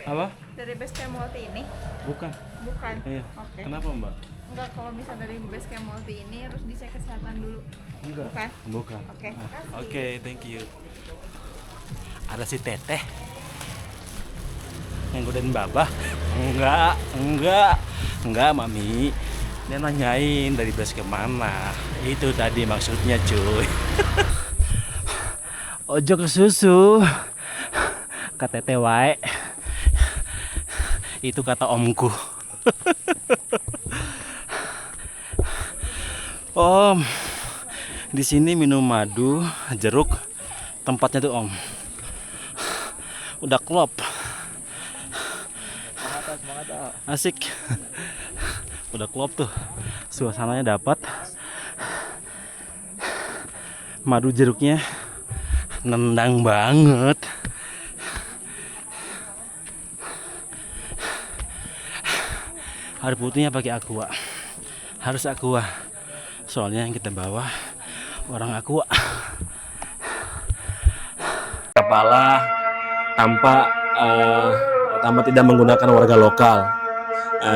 Apa? Dari base camp multi ini? Bukan. Bukan. Iya. Oke. Kenapa Mbak? Enggak, kalau misal dari base camp multi ini harus dicek kesehatan dulu. Enggak. Bukan? Bukan. Oke. Ah, Makasih. Oke, thank you. Ada si Teteh yang godain Babah. Enggak, Mami. Dia nanyain dari base kemana. Itu tadi maksudnya, cuy. Ojo ke susu. KTT wae. Itu kata omku. Om, di sini minum madu, jeruk, tempatnya tuh Om. Udah klop. Asik. Udah klop tuh. Suasananya dapat. Madu jeruknya nendang banget. Air putihnya pakai aqua. Harus aqua. Soalnya yang kita bawa orang aqua. Kepala tanpa tanpa tidak menggunakan warga lokal.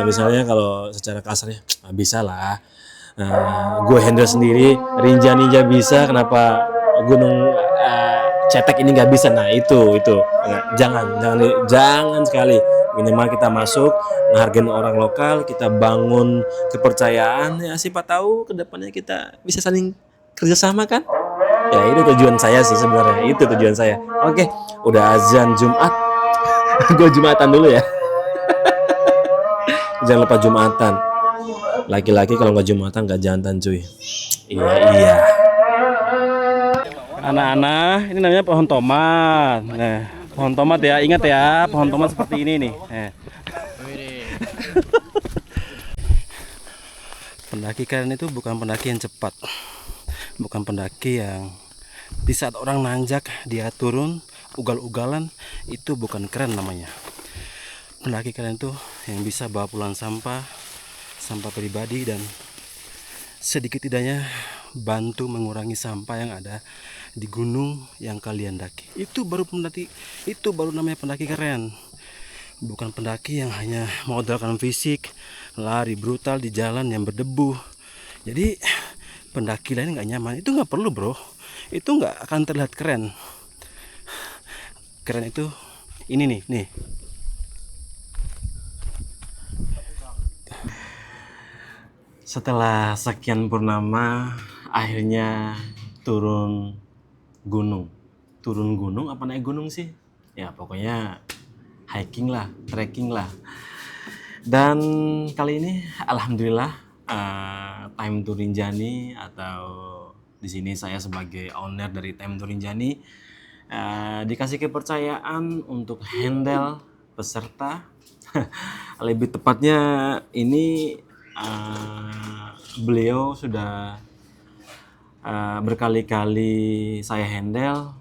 Misalnya kalau secara kasarnya bisa lah. Gue handle sendiri, Rinjani bisa, kenapa gunung cetek ini nggak bisa? Nah itu jangan sekali. Minimal kita masuk, menghargai orang lokal, kita bangun kepercayaan. Ya siapa tahu kedepannya kita bisa saling kerjasama kan? Ya itu tujuan saya sih sebenarnya, itu tujuan saya. Oke, udah azan Jumat. Gue Jumatan dulu ya. Jangan lupa Jumatan. Laki-laki kalau nggak Jumatan nggak jantan cuy. Iya. Anak-anak, ini namanya pohon tomat. Nah, pohon tomat ya, ingat ya, pohon tomat seperti ini nih. Pendaki kalian itu bukan pendaki yang cepat, bukan pendaki yang di saat orang nanjak dia turun ugal-ugalan, itu bukan keren namanya. Pendaki kalian itu yang bisa bawa pulang sampah pribadi dan sedikit tidaknya bantu mengurangi sampah yang ada di gunung yang kalian daki. Itu baru pendaki, itu baru namanya pendaki keren. Bukan pendaki yang hanya modalkan fisik, lari brutal di jalan yang berdebu. Jadi pendaki lain nggak nyaman, itu nggak perlu bro. Itu nggak akan terlihat keren. Keren itu ini nih. Setelah sekian purnama, akhirnya turun gunung. Turun gunung apa naik gunung sih? Ya pokoknya hiking lah, trekking lah. Dan kali ini alhamdulillah Time to Rinjani, atau di sini saya sebagai owner dari Time to Rinjani dikasih kepercayaan untuk handle peserta. Lebih tepatnya ini beliau sudah berkali-kali saya handle.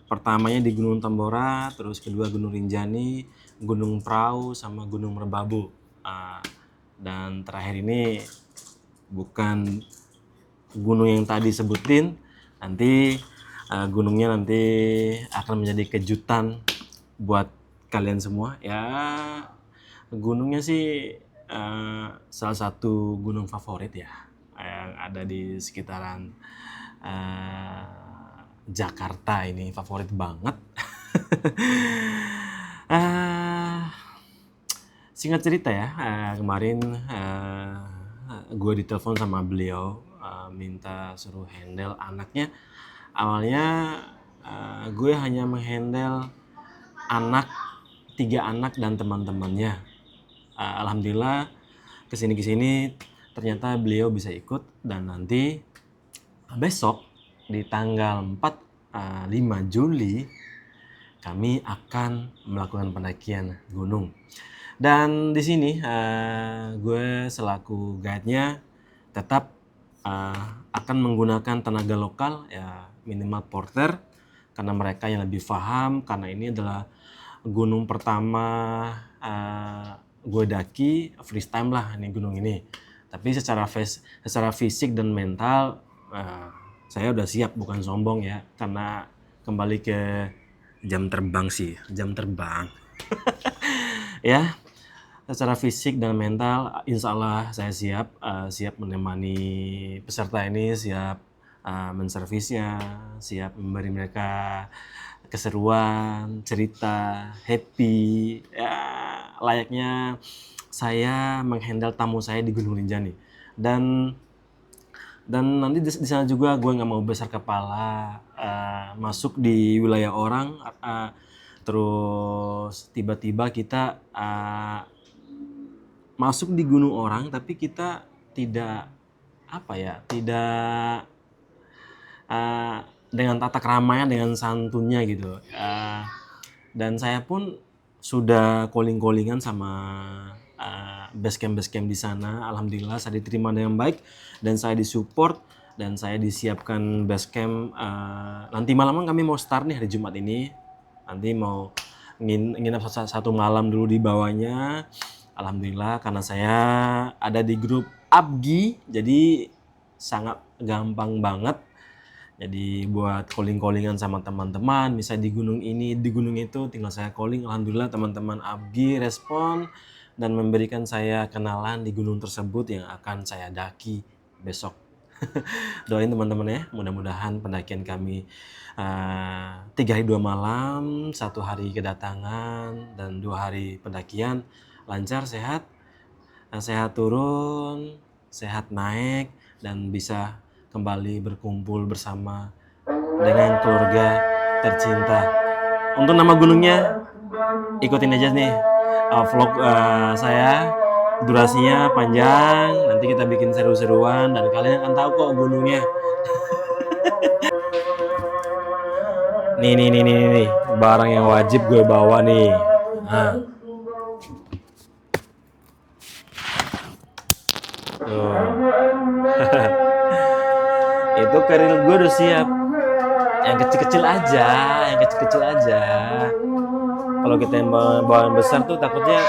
Pertamanya di Gunung Tambora, terus kedua Gunung Rinjani, Gunung Prau, sama Gunung Merbabu. Dan terakhir ini bukan gunung yang tadi sebutin, nanti gunungnya nanti akan menjadi kejutan buat kalian semua. Ya gunungnya sih salah satu gunung favorit ya yang ada di sekitaran Jakarta, ini favorit banget. Singkat cerita ya, kemarin gue ditelepon sama beliau, minta suruh handle anaknya. Awalnya gue hanya menghandle tiga anak dan teman-temannya. Alhamdulillah kesini ternyata beliau bisa ikut, dan nanti besok di tanggal 5 Juli kami akan melakukan pendakian gunung. Dan di sini gue selaku guide-nya tetap akan menggunakan tenaga lokal ya, minimal porter, karena mereka yang lebih paham, karena ini adalah gunung pertama gue daki freestyle lah nih gunung ini. Tapi secara fisik dan mental saya udah siap, bukan sombong ya, karena kembali ke jam terbang sih, jam terbang. Ya, secara fisik dan mental, insya Allah saya siap menemani peserta ini, siap menservisnya, siap memberi mereka keseruan, cerita, happy, ya layaknya saya menghandle tamu saya di Gunung Rinjani. Dan nanti di sana juga gue nggak mau besar kepala, masuk di wilayah orang, terus tiba-tiba kita masuk di gunung orang, tapi kita tidak tidak dengan tata keramaian, dengan santunnya gitu. Dan saya pun sudah calling-callingan sama base camp di sana. Alhamdulillah saya diterima dengan baik dan saya disupport dan saya disiapkan base camp. Nanti malam kami mau start nih hari Jumat ini. Nanti mau nginap satu malam dulu di bawahnya. Alhamdulillah karena saya ada di grup ABGI, jadi sangat gampang banget. Jadi buat calling-callingan sama teman-teman, misalnya di gunung ini, di gunung itu, tinggal saya calling. Alhamdulillah teman-teman ABGI respon dan memberikan saya kenalan di gunung tersebut yang akan saya daki besok. Doain teman-teman ya, mudah-mudahan pendakian kami 3 hari 2 malam, 1 hari kedatangan dan 2 hari pendakian lancar, sehat turun, sehat naik, dan bisa kembali berkumpul bersama dengan keluarga tercinta. Untuk nama gunungnya ikutin aja nih vlog saya, durasinya panjang, nanti kita bikin seru-seruan dan kalian akan tahu kok gunungnya. nih barang yang wajib gue bawa nih. Itu keril gue udah siap. Yang kecil-kecil aja. Kalau kita yang bawa yang besar tuh takutnya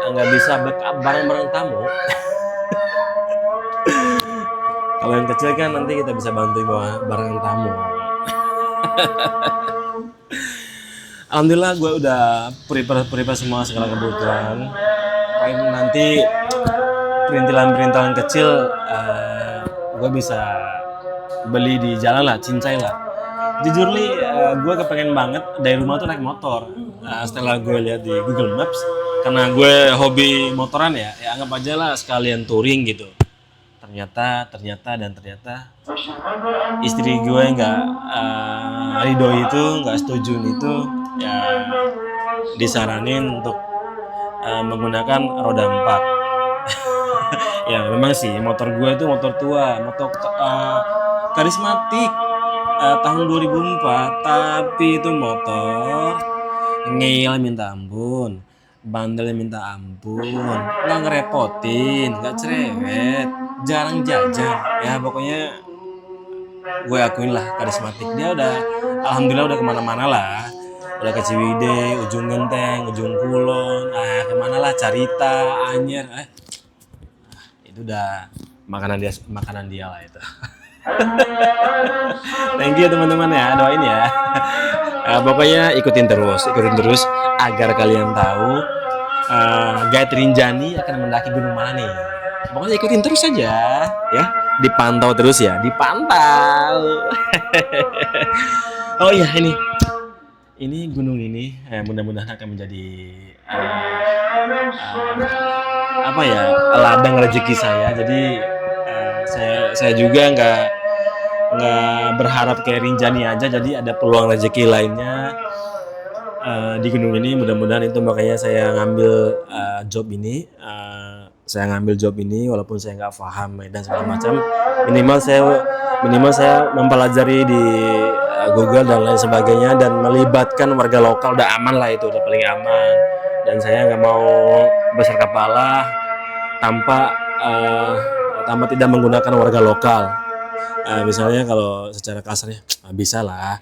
nggak bisa backup barang-barang tamu. Kalau yang kecil kan nanti kita bisa bantu bawa barang tamu. Alhamdulillah gue udah prepare semua segala kebutuhan. Paling nanti perintilan kecil gue bisa beli di jalan lah, cincai lah. Jujur nih, gue kepengen banget dari rumah tuh naik motor. Setelah gue lihat di Google Maps, karena gue hobi motoran ya anggap aja lah sekalian touring gitu. Ternyata istri gue nggak ridho itu, nggak setuju itu, ya disaranin untuk menggunakan roda 4. Ya memang sih motor gue itu motor tua, motor karismatik tahun 2004, tapi itu motor ngeyel minta ampun, bandelnya minta ampun, nggak ngerepotin, nggak cerewet, jarang jajan, ya pokoknya gue akuin lah karismatik. Dia udah alhamdulillah udah kemana-mana lah, udah ke Ciwidey, Ujung Genteng, Ujung Kulon, kemana lah, Carita, Anyer, itu udah makanan dia lah itu. Thank you teman-teman ya, doain ya. Pokoknya ikutin terus agar kalian tahu Guide Rinjani akan mendaki gunung mana nih. Pokoknya ikutin terus saja ya, dipantau terus ya, dipantau. Oh iya, ini gunung ini mudah-mudahan akan menjadi ladang rezeki saya. Jadi saya juga nggak berharap kayak Rinjani aja, jadi ada peluang rezeki lainnya di gunung ini. Mudah-mudahan itu makanya saya ngambil job ini. Walaupun saya nggak paham dan segala macam, minimal saya mempelajari di Google dan lain sebagainya, dan melibatkan warga lokal. Udah aman lah, itu udah paling aman. Dan saya nggak mau besar kepala tanpa tidak menggunakan warga lokal. Misalnya kalau secara kasarnya bisa lah,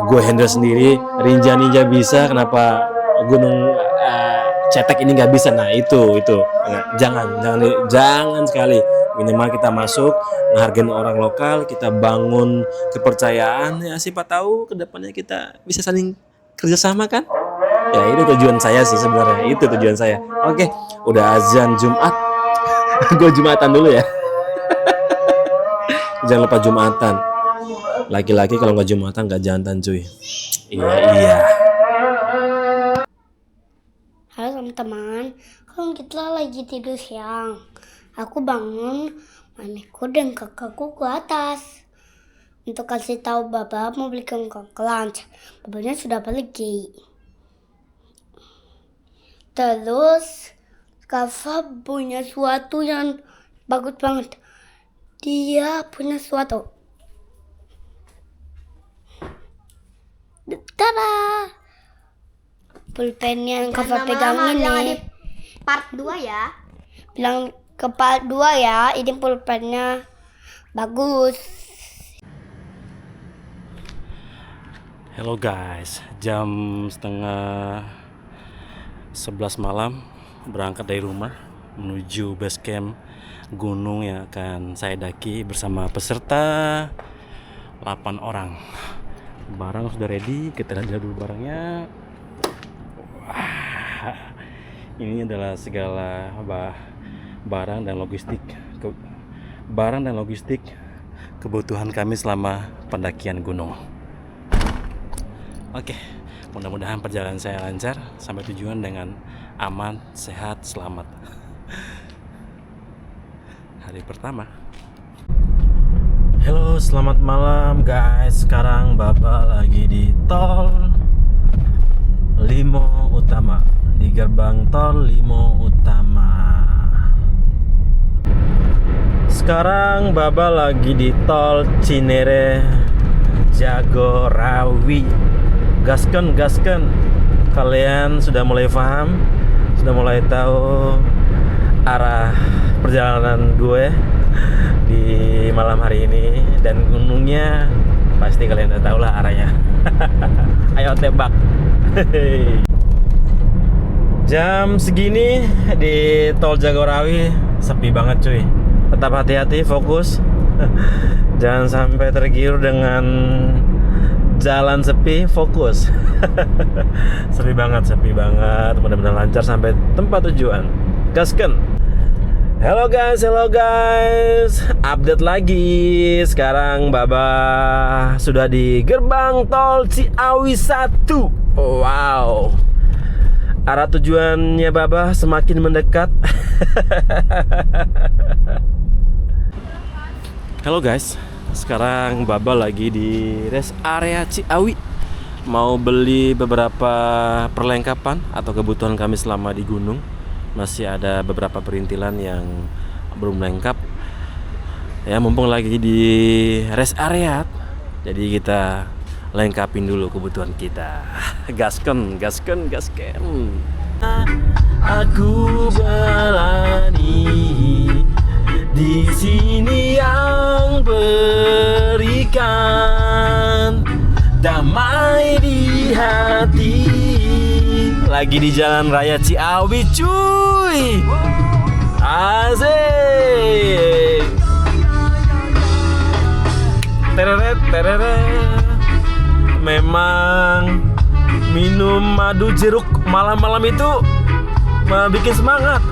gue handle sendiri, Rinjani aja bisa, kenapa gunung cetek ini nggak bisa? Nah itu jangan sekali. Minimal kita masuk, menghargai orang lokal, kita bangun kepercayaan, ya siapa tahu kedepannya kita bisa saling kerjasama kan. Ya itu tujuan saya sih sebenarnya, itu tujuan saya. Oke, udah azan Jumat. Gue Jumatan dulu ya. Jangan lupa Jumatan. Laki-laki kalau nggak Jumatan nggak jantan cuy. Iya iya. Halo teman-teman, kan kita lagi tidur siang. Aku bangun, mamiku dan kakakku ke atas untuk kasih tahu Baba mau belikan ke lunch. Babanya sudah pergi. Terus Kava punya sesuatu yang bagus banget. Dia punya sesuatu. Tada! Pulpen yang Kava pegang ini. Part 2 ya. Bilang ke part 2 ya, ini pulpennya bagus. Hello guys, jam setengah 11 malam berangkat dari rumah menuju base camp gunung yang akan saya daki bersama peserta 8 orang. Barang sudah ready, kita lihat dulu barangnya. Wah, ini adalah segala barang dan logistik kebutuhan kami selama pendakian gunung. Oke, mudah-mudahan perjalanan saya lancar sampai tujuan dengan aman, sehat, selamat. Hari pertama. Halo, selamat malam guys. Sekarang Baba lagi di tol Limo Utama, di gerbang tol Limo Utama. Sekarang Baba lagi di tol Cinere Jagorawi. Gasken. Kalian sudah mulai paham, sudah mulai tahu arah perjalanan gue di malam hari ini, dan gunungnya pasti kalian udah tahu lah arahnya. Ayo tebak. Jam segini di tol Jagorawi sepi banget cuy. Tetap hati-hati, fokus. Jangan sampai tergiur dengan jalan sepi, fokus. Sepi banget. Mudah-mudahan lancar sampai tempat tujuan. Gasken. Halo guys, update lagi. Sekarang Baba sudah di gerbang tol Ciawi 1. Wow. Arah tujuannya Baba semakin mendekat. Halo guys, sekarang Baba lagi di rest area Ciawi. Mau beli beberapa perlengkapan atau kebutuhan kami selama di gunung. Masih ada beberapa perintilan yang belum lengkap. Ya, mumpung lagi di rest area, jadi kita lengkapin dulu kebutuhan kita. Gasken. Aku berani di sini yang berikan damai di hati. Lagi di jalan raya Ciawi cuy. Asik. Tereret. Memang minum madu jeruk malam-malam itu bikin semangat.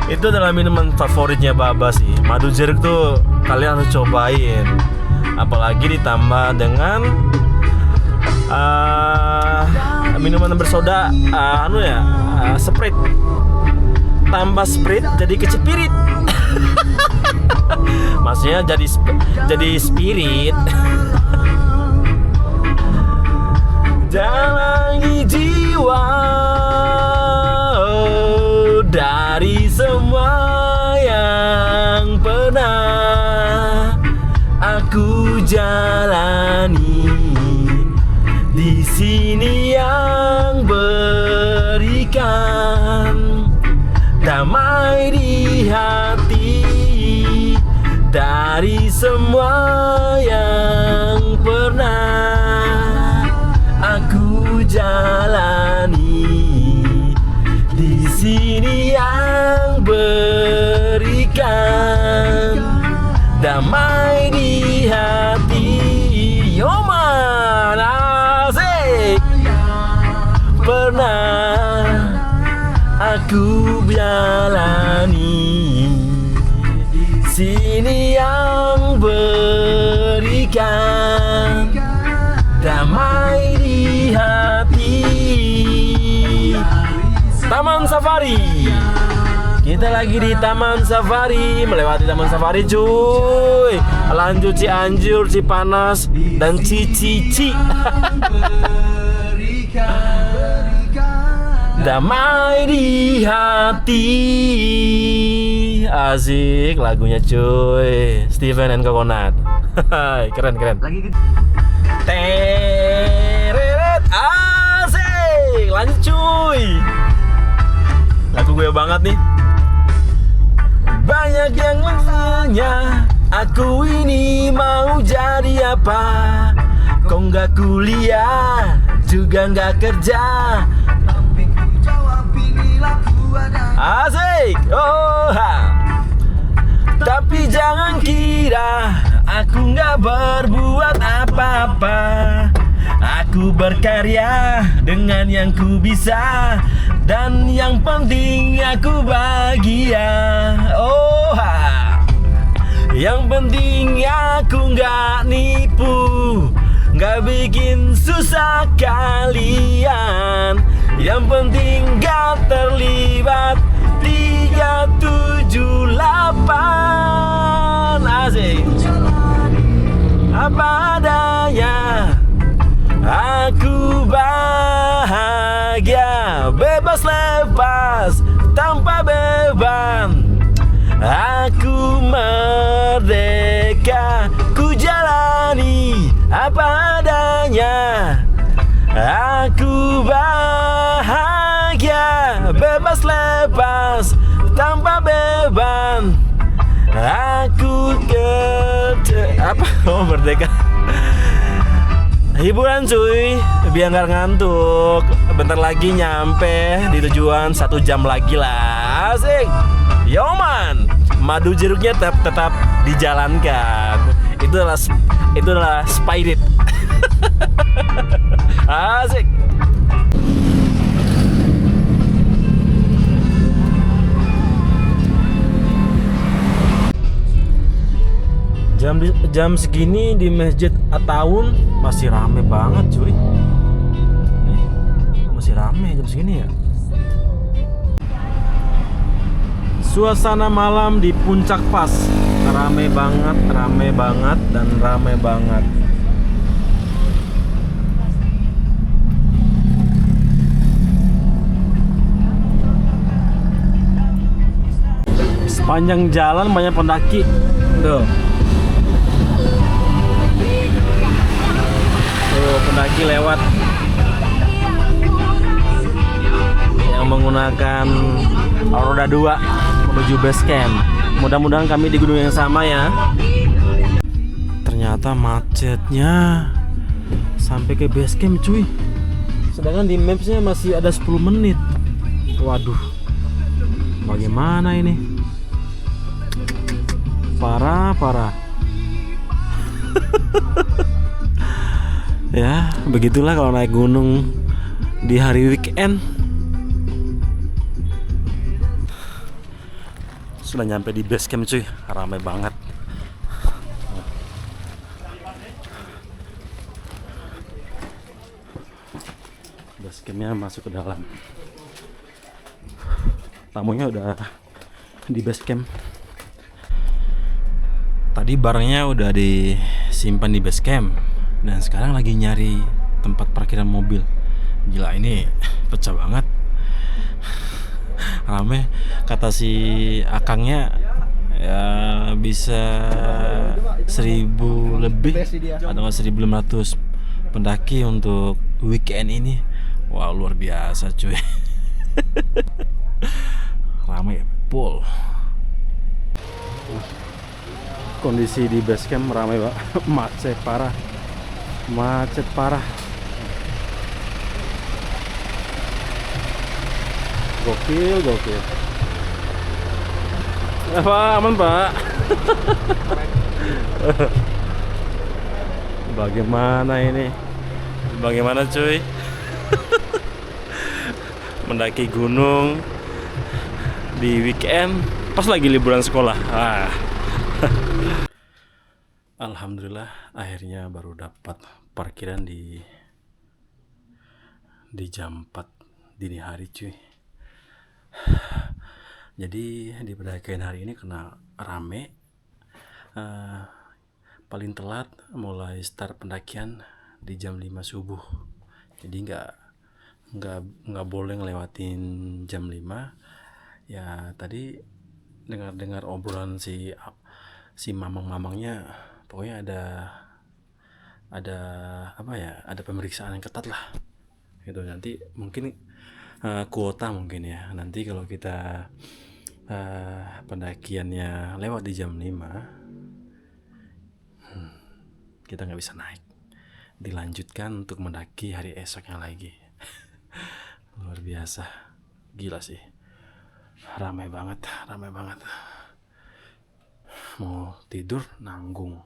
Itu adalah minuman favoritnya Baba sih. Madu jeruk tuh kalian harus cobain. Apalagi ditambah dengan minuman bersoda, Sprite. Tambah Sprite jadi kecipirit. Maksudnya jadi spirit. Jalangi jiwa dari semua yang pernah aku jalani. Di sini yang berikan damai di hati dari semua yang pernah aku jalani. Di sini yang berikan damai di hati. Yoman, asik. pernah aku jalani, sini yang berikan damai di hati. Taman Safari. Kita lagi di Taman Safari, melewati Taman Safari cuy. Lanjut Cianjur, Cipanas, dan Cici. Damai di hati. Asik lagunya cuy. Steven and Coconut. Keren. Tereret, asik. Lanjut cuy. Lagu gue banget nih. Banyak yang bertanya, aku ini mau jadi apa? Kok nggak kuliah, juga nggak kerja. Tapi ku jawab inilah ku ada. Asik, oh ha. Tapi jangan kira aku nggak berbuat apa-apa. Aku berkarya dengan yang ku bisa, dan yang penting aku bahagia. Oh ha. Yang penting aku nggak nipu, nggak bikin susah kalian. Yang penting nggak terlibat 378. Asik. Apa adanya, aku bahagia, bebas lepas tanpa beban. Aku merdeka, ku jalani apa adanya. Aku bahagia, bebas lepas tanpa beban. Aku merdeka. Hiburan cuy, biar nggak ngantuk. Bentar lagi nyampe di tujuan, 1 jam lagi lah. Asik. Yoman, madu jeruknya tetap dijalankan. Itulah spirit. Asik. Jam segini di Masjid At-Tawun masih rame banget cuy. Nih, masih rame jam segini ya. Suasana malam di Puncak Pas rame banget dan rame banget. Sepanjang jalan banyak pendaki. Tuh. Pendaki lewat yang menggunakan roda 2 menuju base camp. Mudah-mudahan kami di gunung yang sama ya. Ternyata macetnya sampai ke base camp cuy. Sedangkan di mapsnya masih ada 10 menit. Waduh, bagaimana ini? Parah. Ya, begitulah kalau naik gunung di hari weekend. Sudah nyampe di base camp cuy, ramai banget. Base campnya masuk ke dalam. Tamunya udah di base camp. Tadi barangnya udah disimpan di base camp. Dan sekarang lagi nyari tempat parkiran mobil. Gila, ini pecah banget. Rame. Kata si akangnya ya bisa 1.000 lebih atau 1.500 pendaki untuk weekend ini. Wah, luar biasa cuy. Rame full. Kondisi di base camp ramai banget. Macet parah. Gokil. Apa aman pak? Bagaimana ini? Bagaimana cuy? mendaki gunung di weekend pas lagi liburan sekolah. Alhamdulillah akhirnya baru dapat parkiran di jam 4 dini hari cuy. Jadi di pendakian hari ini kena rame. Paling telat mulai start pendakian di jam 5 subuh. Jadi nggak boleh ngelewatin jam 5. Ya tadi dengar obrolan si mamang-mamangnya, pokoknya ada apa ya, ada pemeriksaan yang ketat lah gitu. Nanti mungkin kuota mungkin ya, nanti kalau kita pendakiannya lewat di jam 5, kita nggak bisa naik, dilanjutkan untuk mendaki hari esoknya lagi. Luar biasa, gila sih, ramai banget. Mau tidur nanggung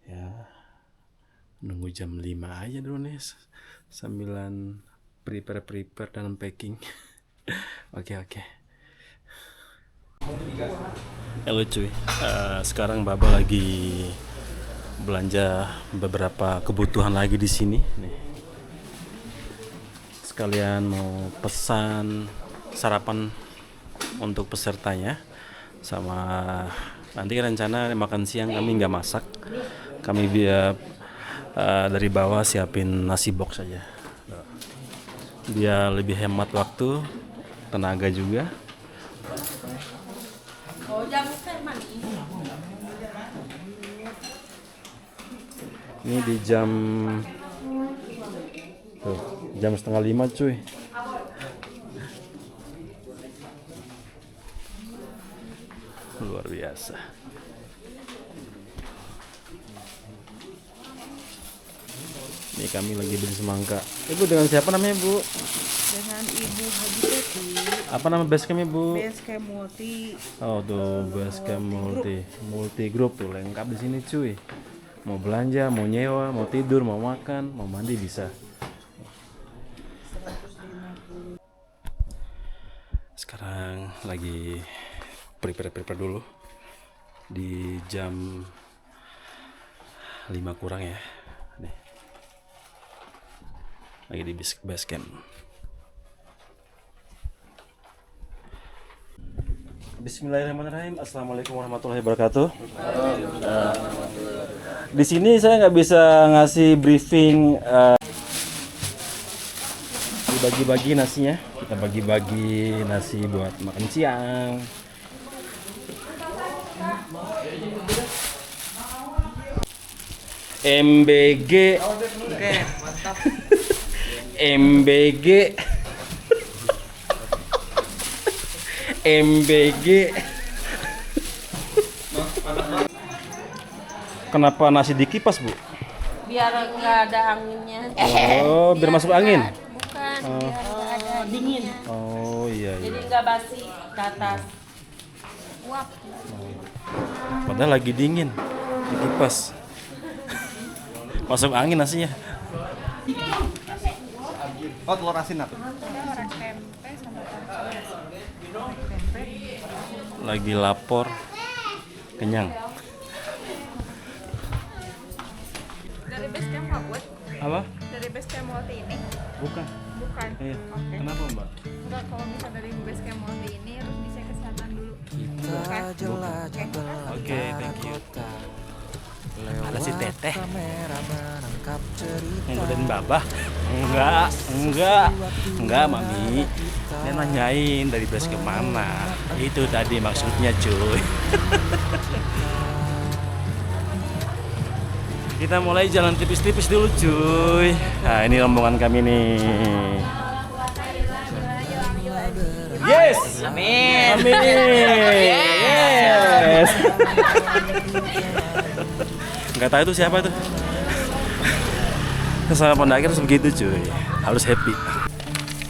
ya, nunggu jam 5 aja dulu nih sambilan prepare dan packing. Oke. Halo cuy, sekarang Baba lagi belanja beberapa kebutuhan lagi di sini nih. Sekalian mau pesan sarapan untuk pesertanya, sama nanti rencana makan siang kami nggak masak, kami dari bawah siapin nasi box aja biar lebih hemat waktu, tenaga juga. Ini di jam 4:30 cuy. Luar biasa. Ini kami lagi beli semangka. Ibu dengan siapa namanya, Bu? Dengan Ibu Haji Teti. Apa nama basecampnya, Bu? Basecamp Multi. Oh tuh, Basecamp multi group tuh lengkap di sini cuy. Mau belanja, mau nyewa, mau tidur, mau makan, mau mandi bisa. Sekarang lagi prepare dulu di jam 5 kurang ya. Nih. Lagi di Basecamp. Bismillahirrahmanirrahim. Assalamualaikum warahmatullahi wabarakatuh. Di sini saya nggak bisa ngasih briefing, dibagi-bagi nasinya. Kita bagi-bagi nasi buat makan siang. MBG. Oke, mantap. MBG. MBG. Kenapa nasi dikipas, Bu? Biar nggak ada anginnya. Oh, biar masuk angin. Bukan, biar nggak ada dingin. Oh iya. Jadi nggak basi ke atas. Wap. Padahal lagi dingin, dikipas. Masuk angin nasinya. Oh, telur asin apa? Lagi lapor, kenyang. Dari Basecamp Pak Bud? Apa? Dari Basecamp Multi ini? Bukan. Bukan. Iya. Oke. Kenapa, Mbak? Enggak, kalau bisa dari Basecamp Multi ini harus dicek kesehatan dulu. Bukan. Oke, thank you. Ada si Teteh yang godain Babah. Enggak, Mami. Dia nanyain dari base ke mana. Itu tadi maksudnya, cuy. Kita mulai jalan tipis-tipis dulu, cuy. Nah, ini rombongan kami nih. Yes. Amin. Yes. Nggak tahu itu siapa tuh. Sama pendaki harus begitu, cuy. Harus happy.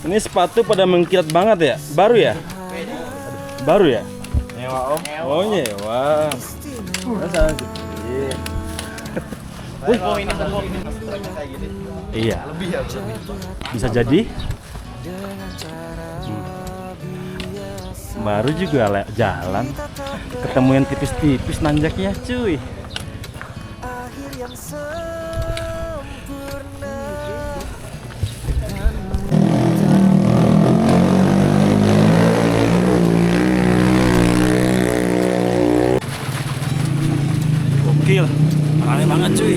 Ini sepatu pada mengkilat banget ya. Baru ya? Baru ya? Nyewa, Om. Oh, nyewa. Iya. Bisa jadi. Baru juga jalan, ketemu yang tipis-tipis nanjaknya cuy. Gokil, rame banget cuy.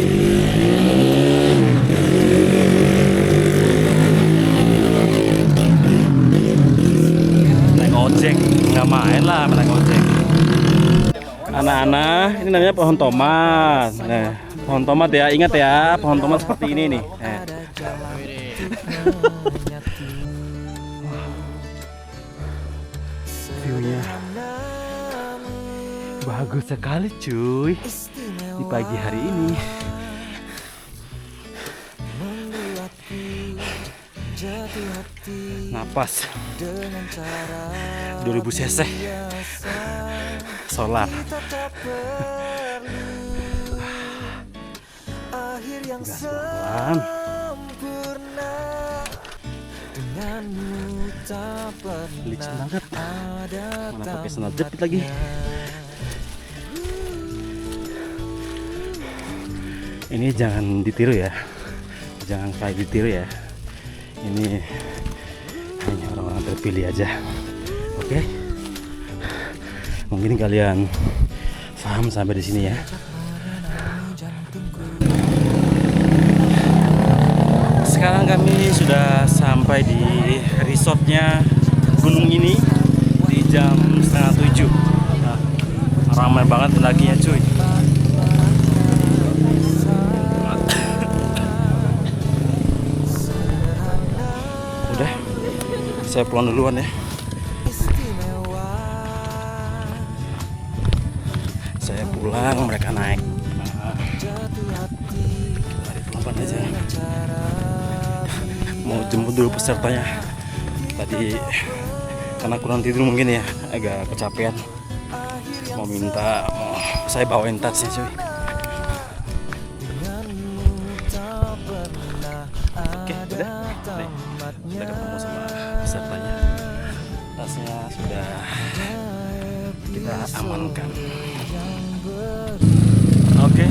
Naik ojek, nggak main lah naik ojek. Anak-anak, ini namanya pohon tomat. Nah, pohon tomat ya, ingat ya, pohon tomat seperti ini nih. View-nya bagus sekali cuy di pagi hari ini. Napas 2000 cc solar. Gas pelan. Licin banget. Mana pakai sandal jepit lagi. Ini jangan ditiru ya, jangan kayak ditiru ya. Ini hanya orang-orang terpilih aja. Oke? Mungkin kalian paham sampai di sini ya. Sekarang kami sudah sampai di resortnya gunung ini di jam 6:30. Nah, ramai banget pendakinya cuy. Udah, saya pulang duluan ya. Saya pulang, mereka naik. Lari pelan-pelan aja. Mau jemput dulu pesertanya. Tadi karena kurang tidur mungkin ya, agak kecapean. Mau minta, saya bawain tasnya cuy. Oke, udah ketemu sama pesertanya. Tasnya sudah kita amankan. Oke,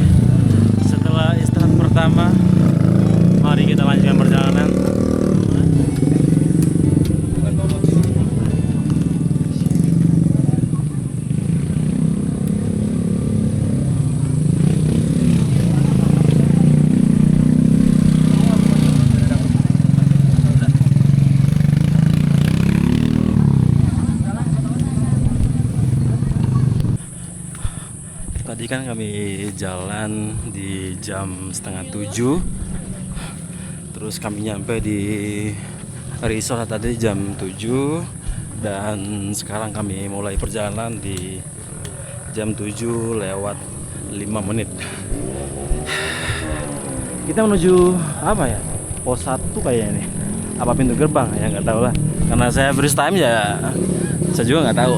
setelah istirahat pertama, mari kita lanjutkan perjalanan. Tadi kan kami jalan di jam 6:30, terus kami nyampe di resort tadi jam 7, dan sekarang kami mulai perjalanan di jam 7:05. Kita menuju apa ya? Pos 1 kayaknya nih. Apa pintu gerbang ya, nggak tahu lah. Karena saya first time ya, saya juga nggak tahu.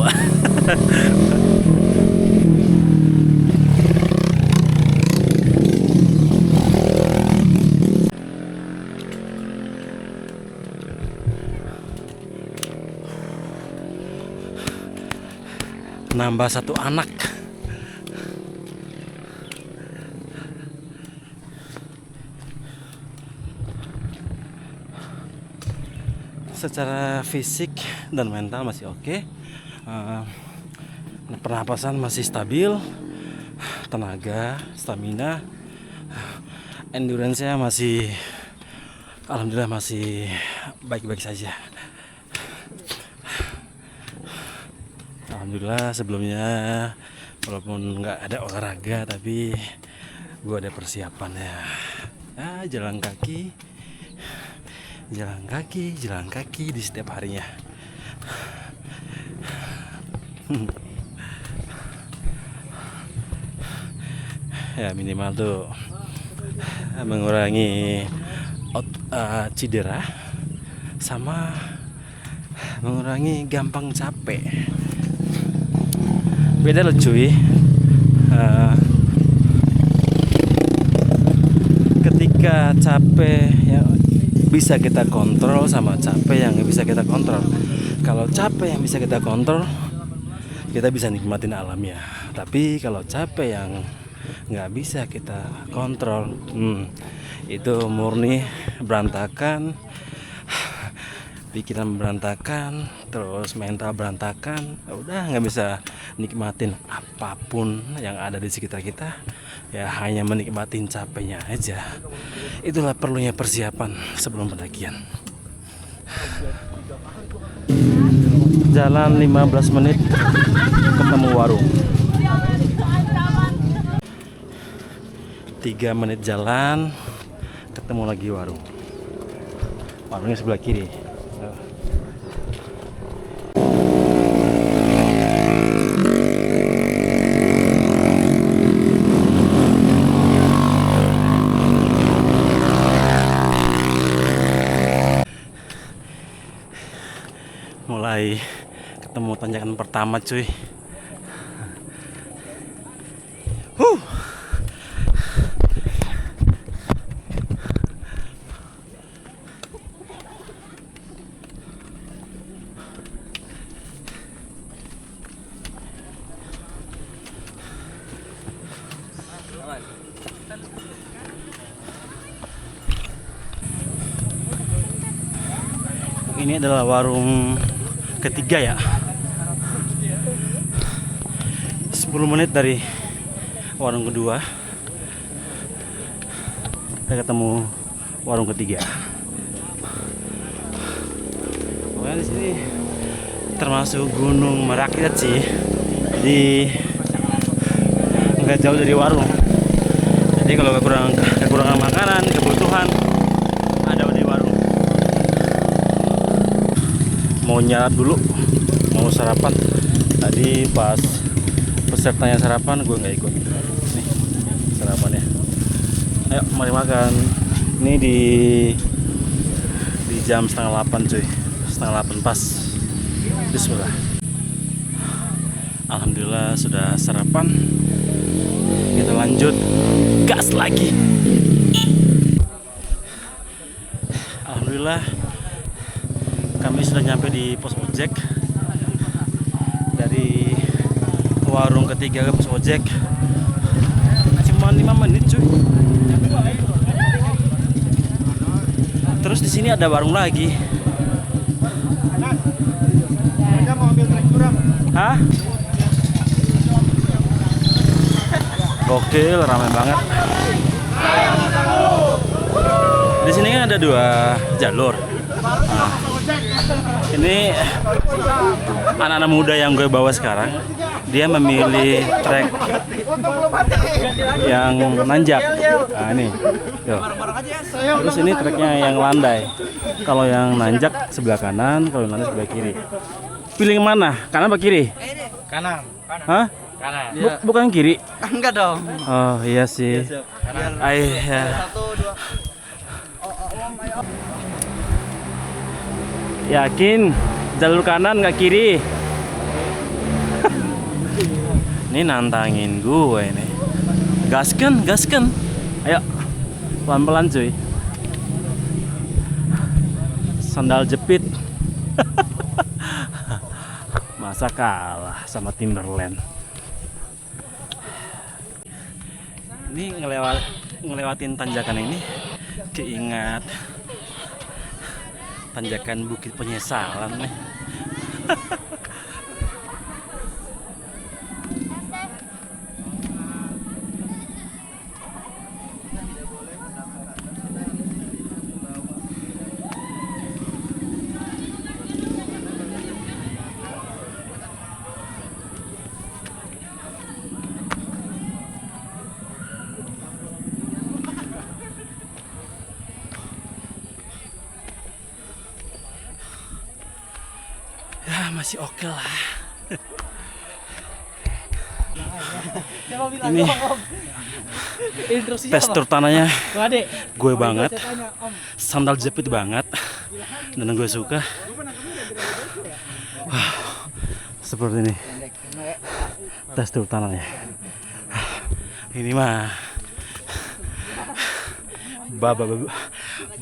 Nambah 1 anak. Secara fisik dan mental masih oke. Pernapasan masih stabil, tenaga, stamina, endurance-nya masih, alhamdulillah masih baik-baik saja. Alhamdulillah sebelumnya walaupun nggak ada olahraga tapi gue ada persiapan ya. Jalan kaki di setiap harinya. Ya minimal tuh mengurangi cedera sama mengurangi gampang capek. Beda loh cuy, ketika capek yang bisa kita kontrol sama capek yang nggak bisa kita kontrol. Kalau capek yang bisa kita kontrol, kita bisa nikmatin alam ya. Tapi kalau capek yang nggak bisa kita kontrol, itu murni berantakan, pikiran berantakan, terus mental berantakan. Udah nggak bisa nikmatin apapun yang ada di sekitar kita, ya hanya menikmatin capeknya aja. Itulah perlunya persiapan sebelum pendakian. Jalan 15 menit ketemu warung. 3 menit jalan ketemu lagi warung. Warungnya sebelah kiri. Mulai ketemu tanjakan pertama cuy. Ini adalah warung ketiga ya. 10 menit dari warung kedua kita ketemu warung ketiga. Pokoknya di sini termasuk gunung merakyat sih. Jadi nggak jauh dari warung. Jadi kalau kekurangan makanan, kebutuhan, ada di warung. Mau nyarat dulu, mau sarapan. Tadi pas pesertanya sarapan, gue nggak ikut. Nih sarapannya. Ayo, mari makan. Ini di jam 7:30 cuy, 7:30 pas. Bismillah. Alhamdulillah sudah sarapan. Kita lanjut gas lagi. Alhamdulillah kami sudah nyampe di pos ojek. Dari warung ketiga ke pos ojek cuma 5 menit cuy. Terus di sini ada warung lagi. Hah? Gokil, ramai banget. Di sini kan ada 2 jalur. Nah, ini anak-anak muda yang gue bawa sekarang, dia memilih trek yang nanjak. Nah ini, yo. Terus ini treknya yang landai. Kalau yang nanjak sebelah kanan, kalau yang landai sebelah kiri. Pilih yang mana? Kanan apa kiri? Kanan. Hah? Kanan. Bukan kiri? Enggak dong. Oh iya sih. Ya. Yakin jalur kanan nggak kiri? Ini nantangin gue ini. Gasken. Ayo, pelan-pelan cuy. Sandal jepit. Masa kalah sama Timberland. Ini ngelewatin tanjakan ini keingat tanjakan Bukit Penyesalan nih. Ya masih oke lah. Ini tekstur tanahnya gue banget, sandal jepit banget, dan gue suka. Wah, seperti ini tekstur tanahnya. Ini mah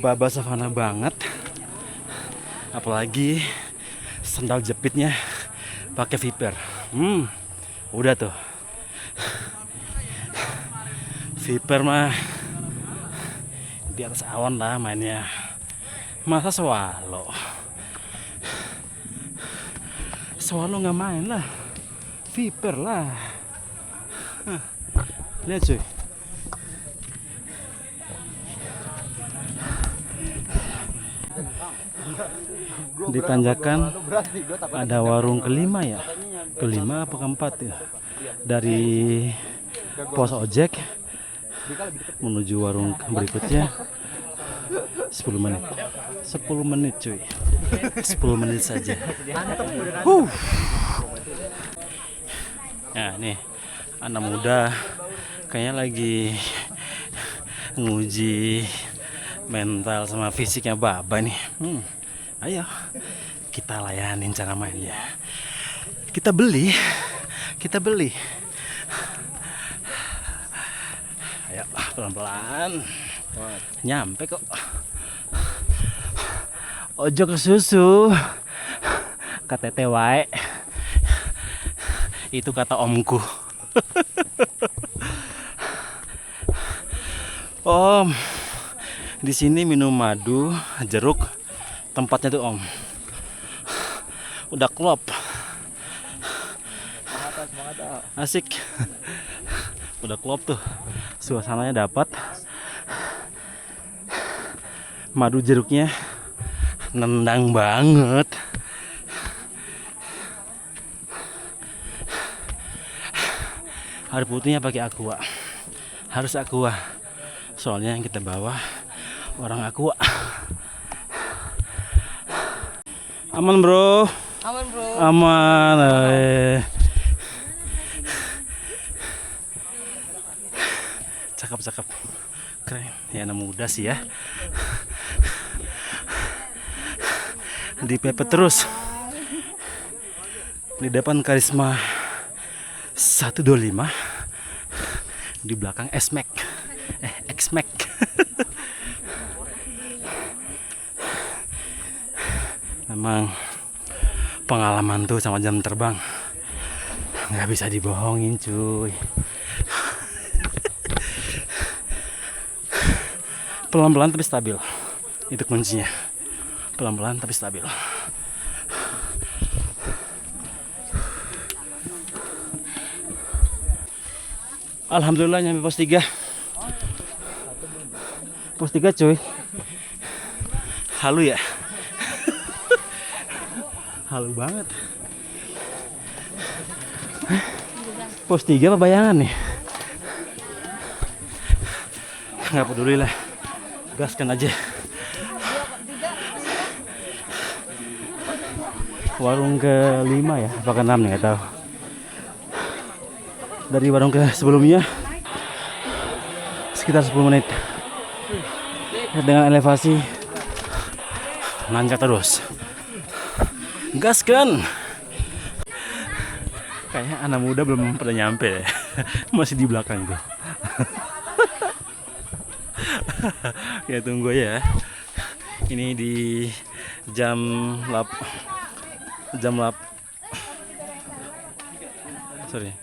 baba savana banget, apalagi sandal jepitnya pakai viper. Udah tuh. Viper mah di atas awan lah mainnya. Masa Swallow? Swallow nggak main lah. Viper lah. Lihat cuy. Di tanjakan ada warung kelima ya, kelima apa keempat ya, dari pos ojek menuju warung berikutnya 10 menit 10 menit cuy, 10 menit saja. Nah nih anak muda kayaknya lagi nguji mental sama fisiknya Baba nih. Ayo kita layanin cara mainnya. Kita beli. Ayo pelan-pelan. Nyampe kok. Ojo ke susu. KTT wae. Itu kata omku. Om, di sini minum madu, jeruk. Tempatnya tuh Om. Udah klop. Asik. Udah klop tuh. Suasananya dapat. Madu jeruknya nendang banget. Air putihnya pakai aqua. Harus aqua. Soalnya yang kita bawa orang aqua. Aman bro. Aman bro. Aman. Cakep. Keren. Ya anak muda sih ya. Dipepet terus. Di depan Karisma 125. Di belakang S-Max. X-Max. Memang pengalaman tuh sama jam terbang nggak bisa dibohongin cuy. Pelan-pelan tapi stabil, itu kuncinya. Pelan-pelan tapi stabil. Alhamdulillah nyampe pos 3. Pos 3 cuy. Halu ya. Halu banget. Pos 3 apa bayangan nih? Nggak peduli lah. Gaskan aja. Warung ke-5 ya, apa ke-6 nih nggak tahu. Dari warung ke sebelumnya sekitar 10 menit. Dengan elevasi nanjak terus. Gaskan. Kayaknya anak muda belum pernah nyampe. Masih di belakang tuh. Ya tunggu ya. Ini di jam 8. Sorry.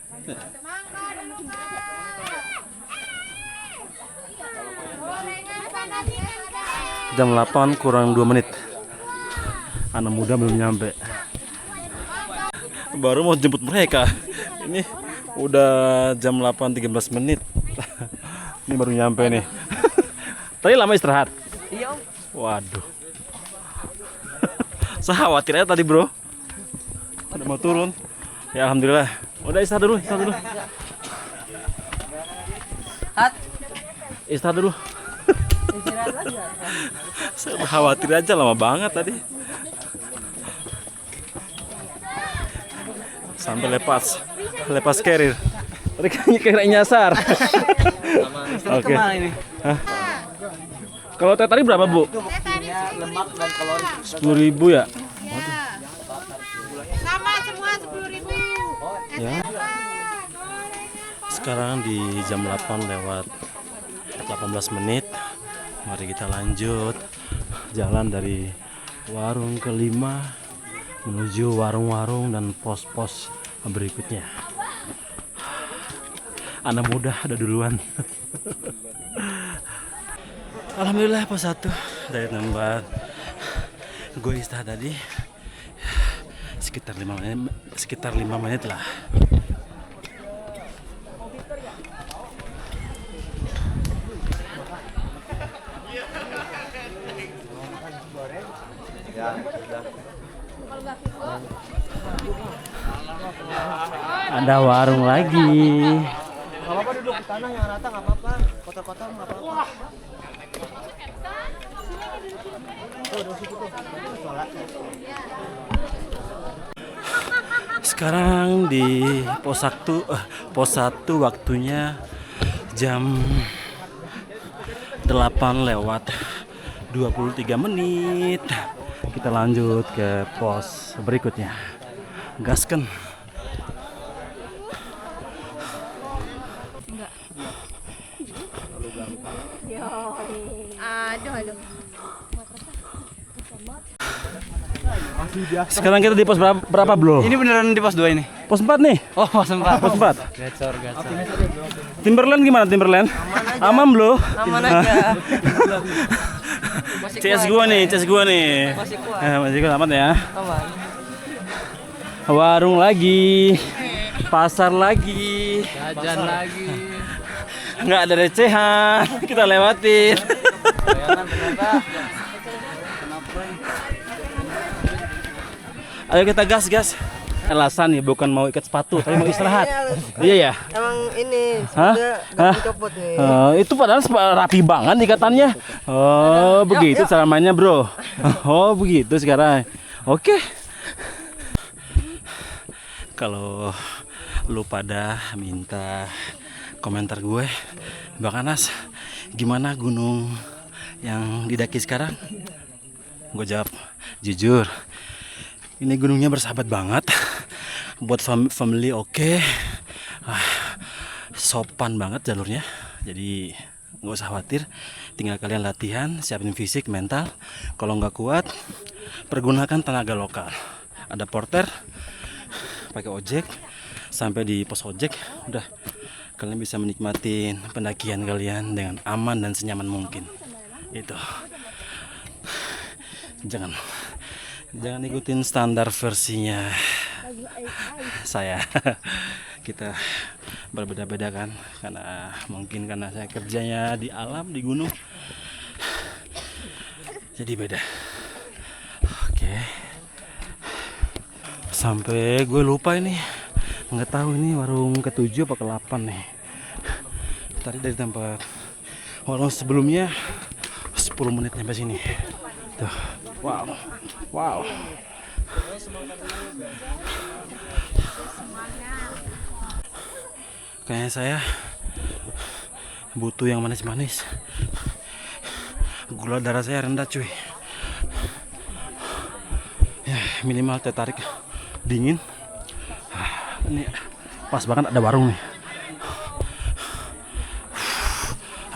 Jam 8 kurang 2 menit. Anak muda belum nyampe. Baru mau jemput mereka. Ini udah jam 8.13 menit. Ini baru nyampe nih. Tadi lama istirahat? Iya Om. Waduh. Saya khawatir aja tadi bro. Udah mau turun. Ya alhamdulillah. Udah istirahat dulu. Istirahat dulu. Saya udah khawatir aja, lama banget tadi. Sampai lepas carrier. Tadi kayaknya nyasar. Oke. Kalau teh tadi berapa Bu? Lemak dan kalori. 10.000 ya? Sama semua 10.000. Ya. Sekarang di jam 8 lewat 18 menit. Mari kita lanjut jalan dari warung ke-5 menuju warung-warung dan pos-pos berikutnya. Anak muda ada duluan. Alhamdulillah pos 1 dari tempat gue istirahat tadi sekitar 5 menit lah. Ada warung lagi. Gak apa-apa duduk di tanah yang rata, gak apa-apa. Kotor-kotor gak apa-apa. Sekarang di pos 1 waktunya jam 8:23. Kita lanjut ke pos berikutnya. Gaskan. Aduh. Sekarang kita di pos berapa, Bro? Ini beneran di pos 2 ini? Pos 4 nih. Oh, pos 4. Pos 4. Gacor. Timberland gimana Timberland? Aman, Bro? Aman aja. CS gua nih. Masih kuat. Masih kuat aman ya. Aman. Warung lagi. Pasar lagi. Jajan lagi. Nggak ada recehan. Kita lewatin. Ayo kita gas. Alasan nih bukan mau ikat sepatu, tapi mau istirahat. Iya ya. Emang ini Hah? nggak dicopot nih. Itu padahal rapi banget ikatannya. Oh, begitu cara mainnya, Bro. Oh, begitu sekarang. Oke. Kalau lu pada minta komentar gue, Bang Anas, gimana gunung yang didaki sekarang? Gue jawab, jujur, ini gunungnya bersahabat banget. Buat family oke. Sopan banget jalurnya. Jadi nggak usah khawatir. Tinggal kalian latihan, siapin fisik, mental. Kalau nggak kuat, pergunakan tenaga lokal. Ada porter, pakai ojek, sampai di pos ojek, udah kalian bisa menikmati pendakian kalian dengan aman dan senyaman mungkin. Itu. Jangan ikutin standar versinya saya. Kita berbeda-beda kan, karena saya kerjanya di alam, di gunung, jadi beda. Oke. Sampai gue lupa ini, nggak tahu ini warung ke-7 apa ke-8 nih. Tadi dari tempat warung sebelumnya 10 menit sampai sini. Tuh. Wow. Kayaknya saya butuh yang manis-manis. Gula darah saya rendah, cuy. Ya, minimal teh tarik dingin. Ini pas banget ada warung nih.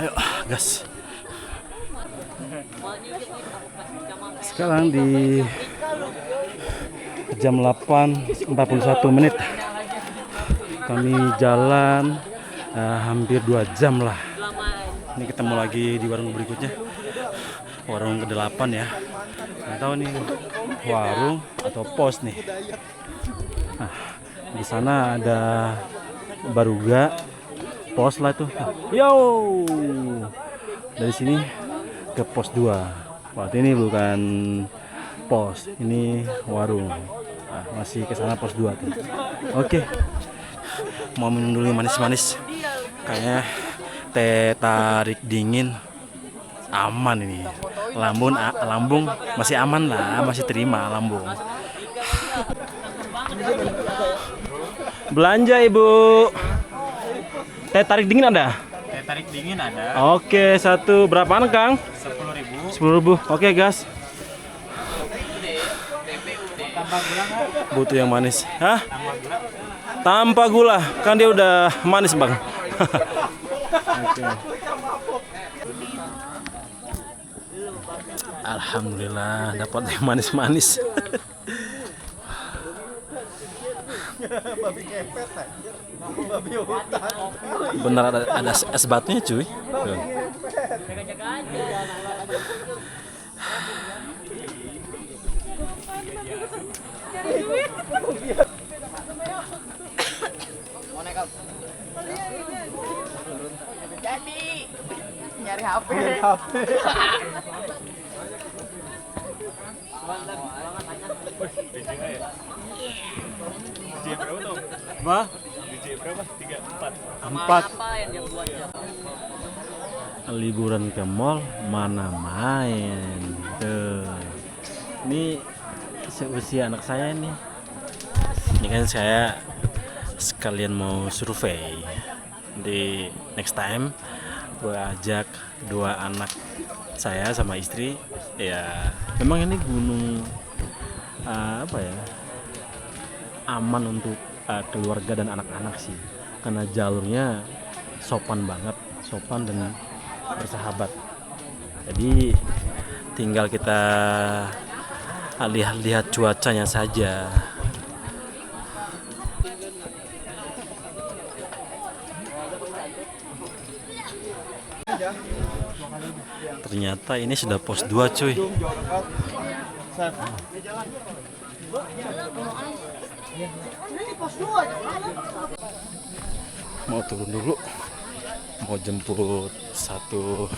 Ayo, gas. Sekarang di jam 8:41. Kami jalan hampir 2 jam lah. Ini ketemu lagi di warung berikutnya. Warung ke-8 ya. Nggak tahu nih warung atau pos nih. Nah, di sana ada Baruga, pos lah tuh. Yo. Dari sini ke pos 2. Waktu ini bukan pos, ini warung. Nah, masih ke sana pos 2 tuh. Oke. Mau minum dulu yang manis-manis. Kayaknya teh tarik dingin aman ini. Lambung masih aman lah, masih terima lambung. Belanja, Ibu. Teh tarik dingin ada? Teh tarik dingin ada. Oke, satu berapaan, Kang? 10.000. 10.000. Oke, gas. Butuh yang manis. Hah? Tanpa gula. Kan dia udah manis, Bang. Oke. Alhamdulillah dapat yang manis-manis. Babi ngepet aja. Babi hutan. Bener ada es batunya cuy. Tuh. Nyari HP. Apa? Empat. Liburan ke mall mana main tuh. Ini seusia anak saya nih. Ini kan saya sekalian mau survei. Di next time gue ajak dua anak saya sama istri. Ya memang ini gunung apa ya, aman untuk keluarga dan anak-anak sih, karena jalurnya sopan banget, sopan dan bersahabat. Jadi tinggal kita lihat cuacanya saja. Ternyata ini sudah pos 2 cuy. Mau turun dulu, mau jemput satu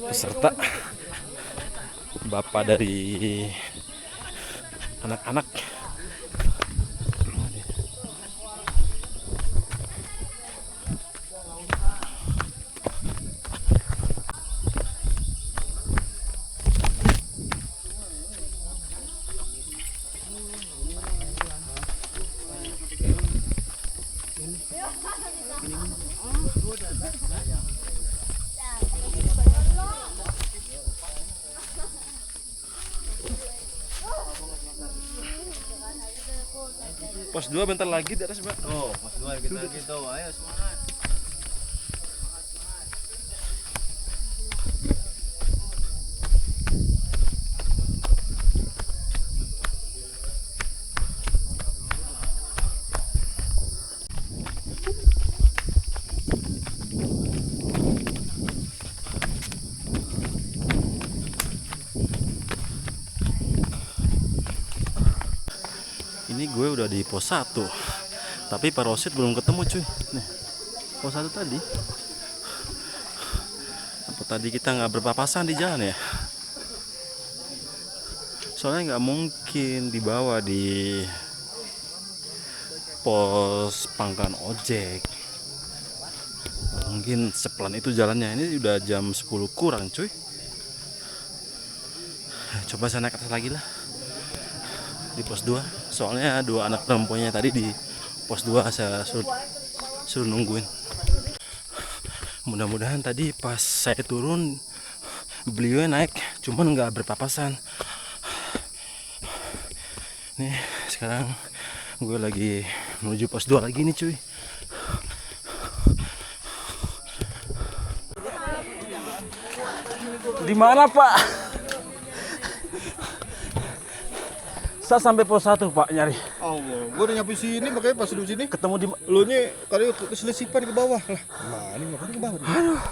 peserta, bapak dari anak-anak. Pos 2 bentar lagi di atas, Mbak. Oh, Mas 2 kita gitu. Ayo semangat. Ini gue udah di pos 1, tapi Parosit belum ketemu cuy. Nih, pos 1 tadi. Apa tadi kita nggak berpapasan di jalan ya? Soalnya nggak mungkin dibawa di pos pangkalan ojek. Mungkin sepelan itu jalannya. Ini udah jam 10 kurang cuy. Coba saya naik atas lagi lah di pos 2, soalnya dua anak perempuannya tadi di pos 2 saya suruh nungguin. Mudah-mudahan tadi pas saya turun beliau naik, cuman nggak berpapasan. Nih sekarang gue lagi menuju pos 2 lagi nih cuy. Di mana Pak? Saya sampai pos 1 Pak nyari. Oh, gue udah nyampe sini, makanya pas duduk sini Ketemu di lu nya kali keselisipan ke bawah lah. Nah, ini makanya ke bawah.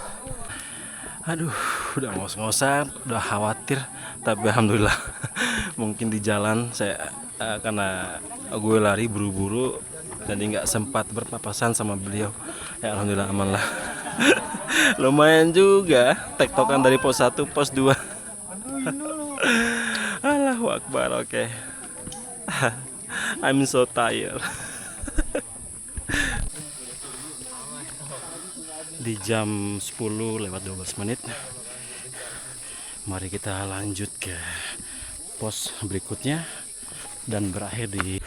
Aduh, udah ngos-ngosan, udah khawatir, tapi alhamdulillah mungkin di jalan saya karena gue lari buru-buru jadi nggak sempat berpapasan sama beliau. Ya alhamdulillah aman lah. Lumayan juga tektokan dari pos 1 pos 2. Allahu Akbar, oke. I'm so tired. Di jam 10 lewat 12 menit. Mari kita lanjut ke pos berikutnya dan berakhir di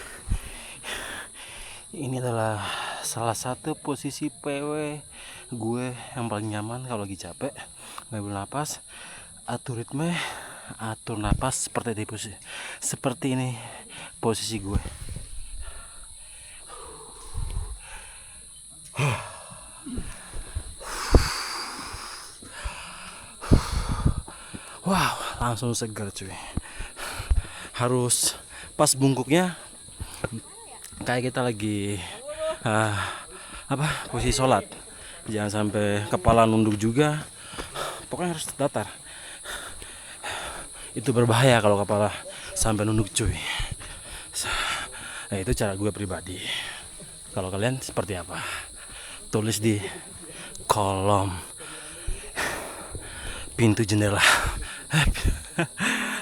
ini adalah salah satu posisi PW gue yang paling nyaman kalau lagi capek ngambil napas, atur ritme, atur napas seperti ini posisi gue. Wow, langsung segar cuy. Harus pas bungkuknya kayak kita lagi posisi sholat. Jangan sampai kepala nunduk juga, pokoknya harus datar. Itu berbahaya kalau kepala sampai nunduk cuy. Nah, itu cara gue pribadi. Kalau kalian seperti apa? Tulis di kolom pintu jendela.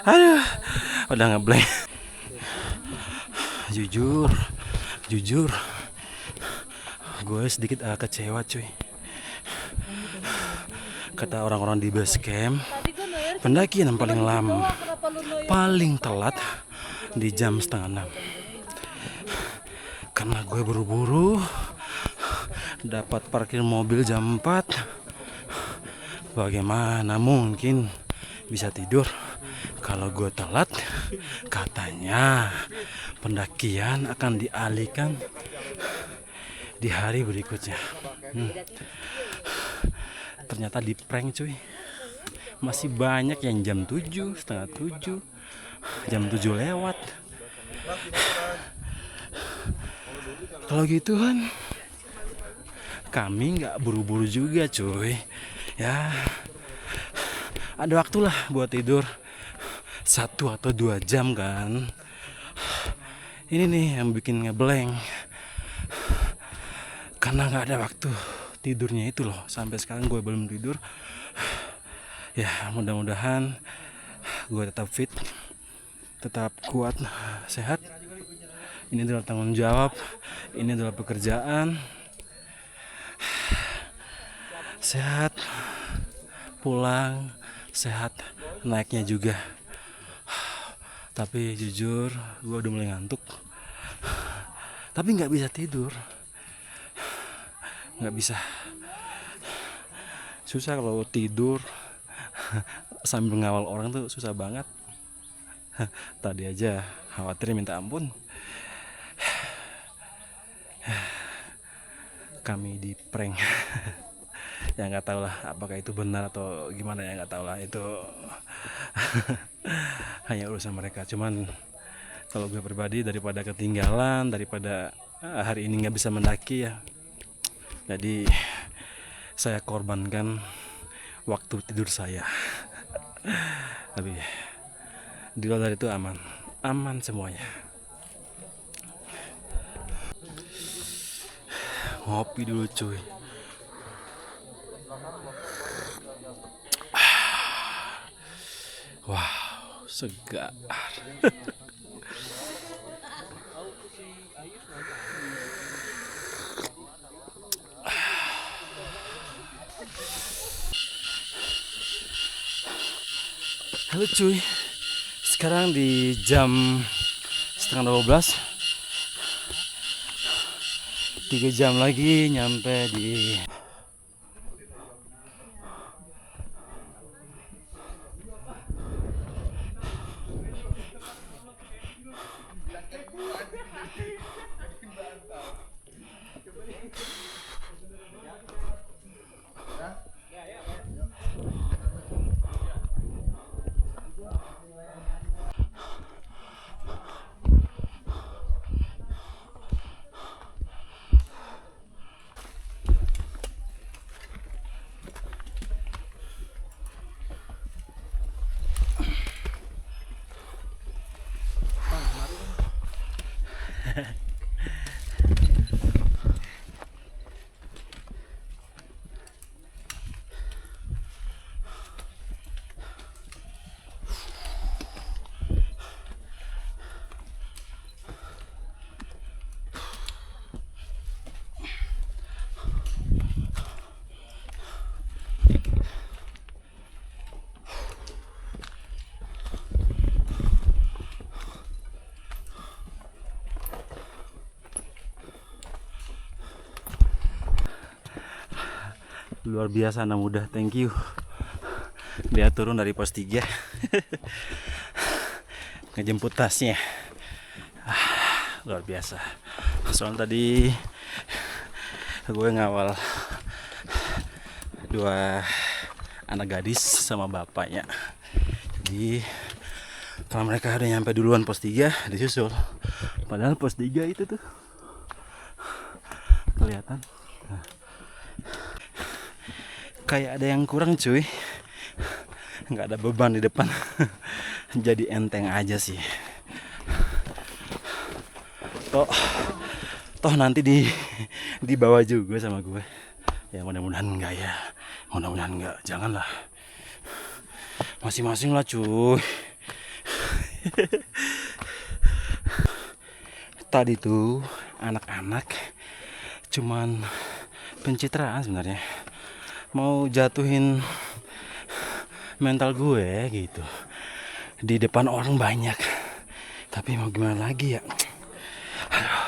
Aduh, udah ngeblank. Jujur, gue sedikit kecewa cuy. Kata orang-orang di base camp, pendakian yang paling lama, paling telat di jam 5:30. Karena gue buru-buru dapat parkir mobil jam 4. Bagaimana mungkin bisa tidur kalau gue telat? Katanya pendakian akan dialihkan di hari berikutnya. Ternyata di prank cuy. Masih banyak yang jam 7, setengah 7, jam 7 lewat. Kalau gitu kan kami nggak buru-buru juga cuy. Ya ada waktulah buat tidur 1 atau 2 jam kan. Ini nih yang bikin ngeblank. Karena nggak ada waktu tidurnya itu loh. Sampai sekarang gue belum tidur. Ya mudah-mudahan gue tetap fit, tetap kuat, sehat. Ini adalah tanggung jawab, ini adalah pekerjaan. Sehat pulang, sehat naiknya juga. Tapi jujur gue udah mulai ngantuk. Tapi nggak bisa tidur, nggak bisa. Susah kalau tidur sambil ngawal orang tuh susah banget. Tadi aja khawatir minta ampun. Kami di prank. Ya nggak tahu lah apakah itu benar atau gimana, ya nggak tahu lah, itu hanya urusan mereka. Cuman kalau gue pribadi, daripada ketinggalan, daripada hari ini nggak bisa mendaki ya, jadi saya korbankan waktu tidur saya. Tapi di luar dari itu aman semuanya. Ngopi dulu cuy. Wow, segar. Halo cuy, sekarang di jam 11:30. 3 jam lagi nyampe di luar biasa anak muda, thank you. Dia turun dari pos 3 ngejemput tasnya. Luar biasa. Soalnya tadi gue ngawal 2 anak gadis sama bapaknya. Jadi kalau mereka udah nyampe duluan pos 3 disusul. Padahal pos 3 itu tuh kelihatan. Nah. Kayak ada yang kurang cuy. Nggak ada beban di depan. Jadi enteng aja sih. Toh nanti dibawa juga sama gue. Ya mudah-mudahan enggak ya. Mudah-mudahan enggak. Janganlah. Masing-masing lah cuy. Tadi tuh anak-anak cuman pencitraan sebenarnya. Mau jatuhin mental gue gitu. Di depan orang banyak. Tapi mau gimana lagi ya? Aduh.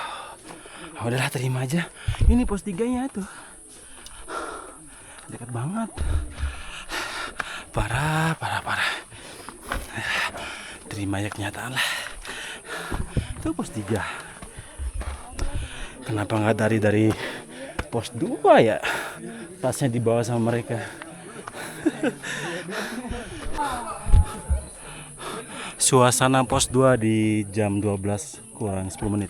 Udahlah terima aja. Ini pos 3-nya tuh. Dekat banget. Parah. Terima ya kenyataan lah. Itu pos 3. Kenapa nggak dari pos 2 ya? Tasnya dibawa sama mereka. Suasana pos 2 di jam 12 kurang 10 menit.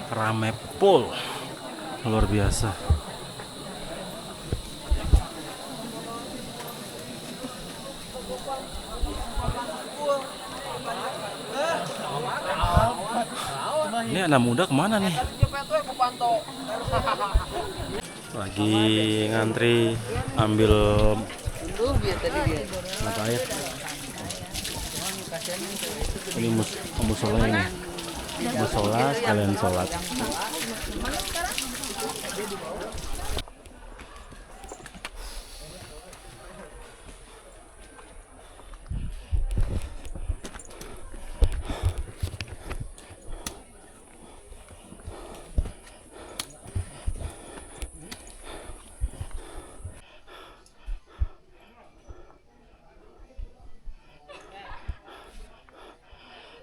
Rame pol, luar biasa. Ini anak muda kemana nih? Lagi ngantri ambil mata air. Ini musola ini. Musola sekalian sholat.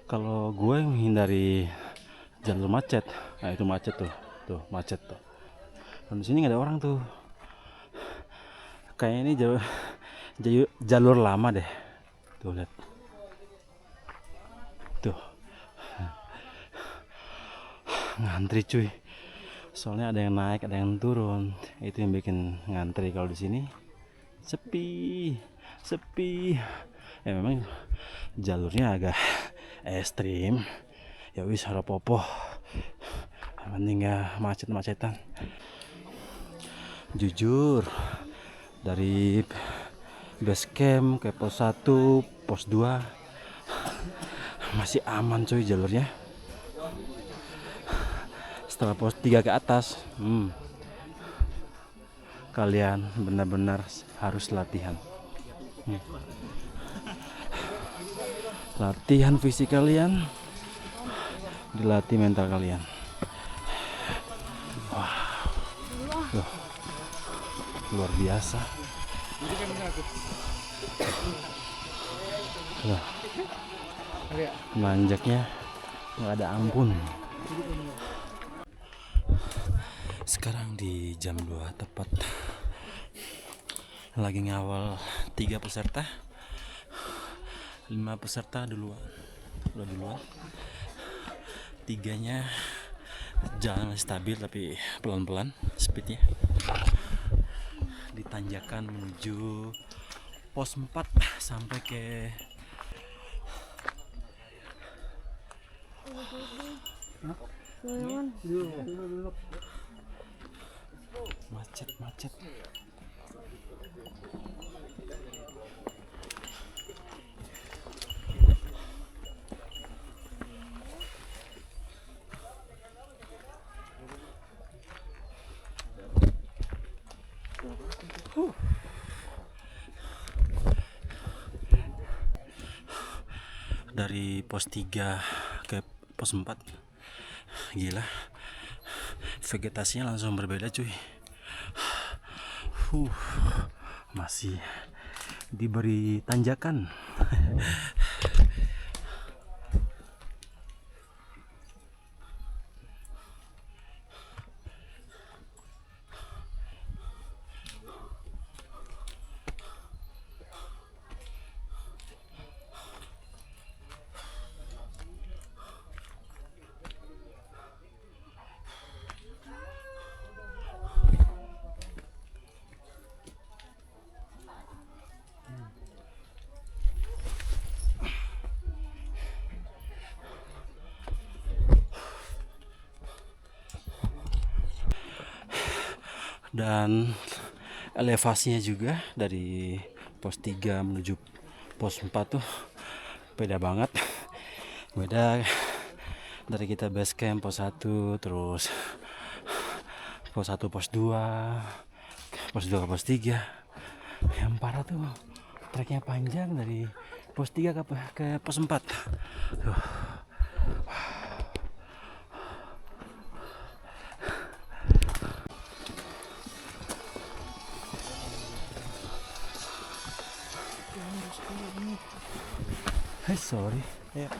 Kalau gue menghindari jalur macet, nah itu macet tuh macet tuh. Dan di sini nggak ada orang tuh. Kayaknya ini jalur lama deh. Tuh lihat. Tuh. Ngantri cuy. Soalnya ada yang naik, ada yang turun. Itu yang bikin ngantri. Kalau di sini sepi. Ya memang jalurnya agak ekstrim. Ya wis harapopo. Yang penting ya macet-macetan. Jujur dari base camp ke pos 1, pos 2 masih aman cuy jalurnya. Setelah pos 3 ke atas, kalian benar-benar harus latihan. Latihan fisik kalian, dilatih mental kalian. Wah, luar biasa. Nanjaknya nggak ada ampun. Sekarang di jam 2 tepat. Lagi ngawal 3 peserta. 5 peserta duluan. 3-nya jalan masih stabil tapi pelan-pelan speednya. Ditanjakan menuju pos 4 sampai ke macet. Dari pos 3 ke pos 4, gila, vegetasinya langsung berbeda cuy. Masih diberi tanjakan. Dan elevasinya juga dari pos 3 menuju pos 4 tuh beda banget. Beda dari kita base camp pos 1, terus pos 1 pos 2 ke pos 3. Yang parah tuh treknya panjang dari pos 3 ke pos 4. Hey, sorry. Iya.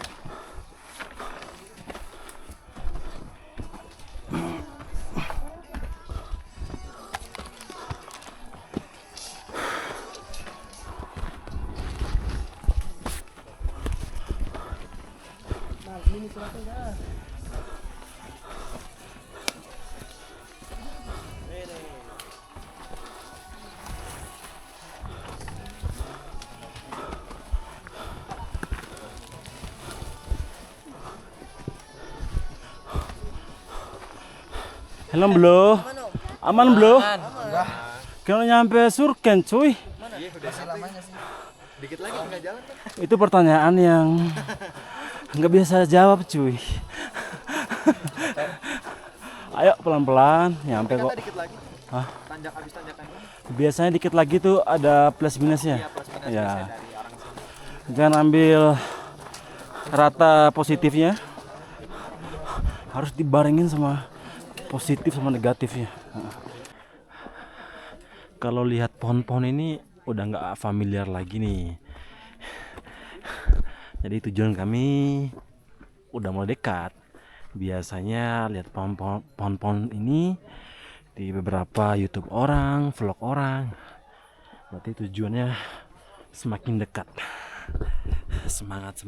Halo bro, aman bro? Kalau nyampe Surken cuy. Dikit lagi tengah jalan kan. Itu pertanyaan yang nggak bisa jawab cuy. Ayo pelan-pelan nyampe kok. Dikit lagi. Hah? Tanjak habis tanjakan ini. Biasanya dikit lagi tuh ada plus minusnya. Iya, plus minus Ya. biasanya dari orang sini. Jangan ambil rata positifnya. Harus dibarengin sama positif sama negatifnya. Kalau lihat pohon-pohon ini udah nggak familiar lagi nih. Jadi tujuan kami udah mulai dekat. Biasanya lihat pohon-pohon ini di beberapa YouTube orang, vlog orang. Berarti tujuannya semakin dekat. Semangat.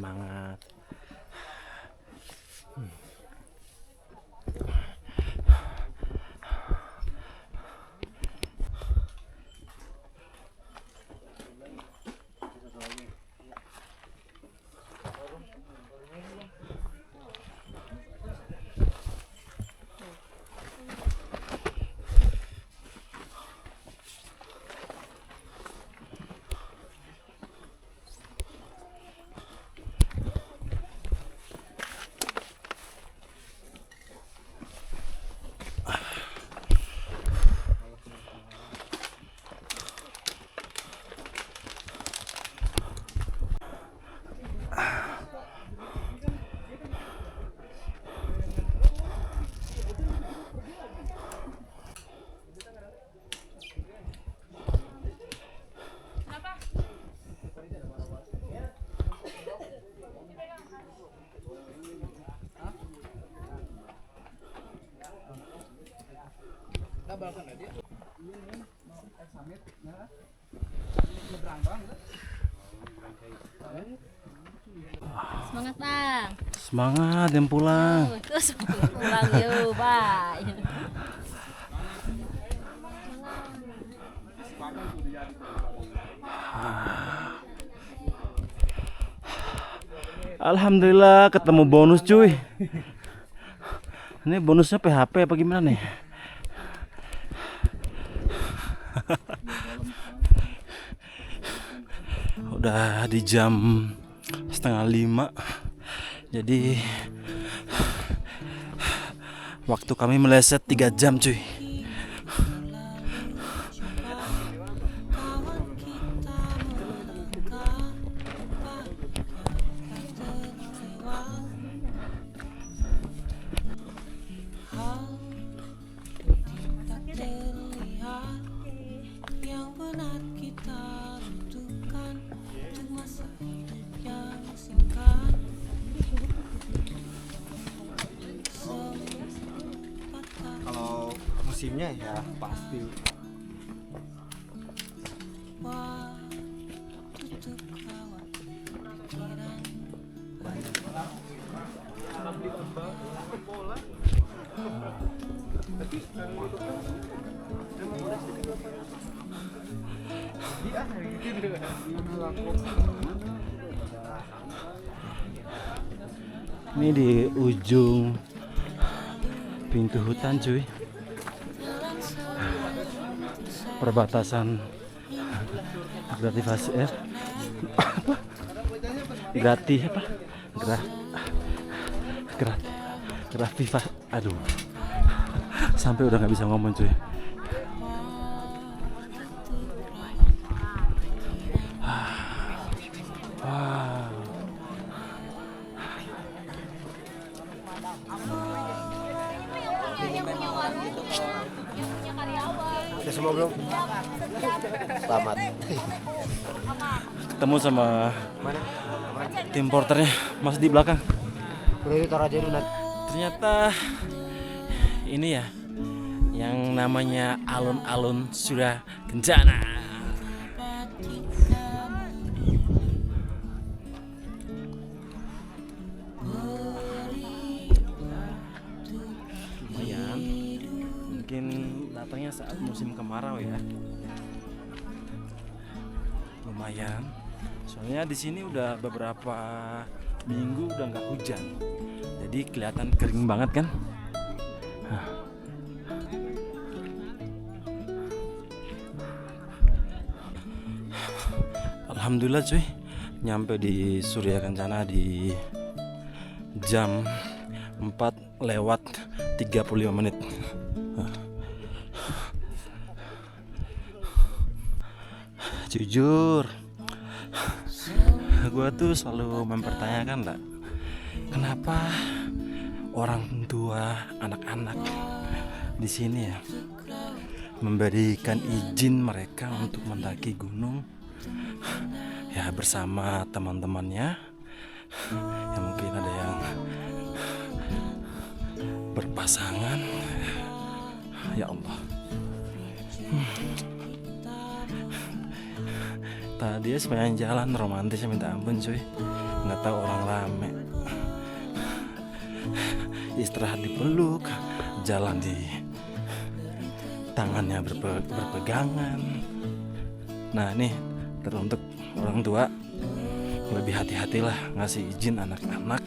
Semangat bang. Semangat yang pulang. Terus pulang yuk bye. Alhamdulillah ketemu bonus cuy. Ini bonusnya PHP apa gimana nih? Udah di jam 4:30. Jadi waktu kami meleset 3 jam cuy. Kalau musimnya ya pasti. Ini di ujung pintu hutan cuy, perbatasan grativasi apa? Gratis apa? Grativasi. Aduh, sampai udah nggak bisa ngomong cuy. Wow. Udah semua belum? Selamat. Ketemu sama Mana? tim porternya, masih di belakang. Udah itu taruh aja dulu nanti. Ternyata ini ya yang namanya alun-alun Surya Kencana. Lumayan, mungkin datangnya saat musim kemarau ya. Lumayan, soalnya di sini udah beberapa minggu udah nggak hujan, jadi kelihatan kering banget kan. Alhamdulillah cuy, nyampe di Surya Kencana di jam 4:35. Jujur, gue tuh selalu mempertanyakan lah, kenapa orang tua anak-anak di sini ya memberikan izin mereka untuk mendaki gunung ya bersama teman-temannya. Ya mungkin ada yang berpasangan. Ya Allah. Tadi sepanjang jalan romantisnya minta ampun cuy, nggak tahu orang rame. Istirahat dipeluk, jalan di tangannya berpegangan. Nah nih teruntuk orang tua, lebih hati-hatilah ngasih izin anak-anak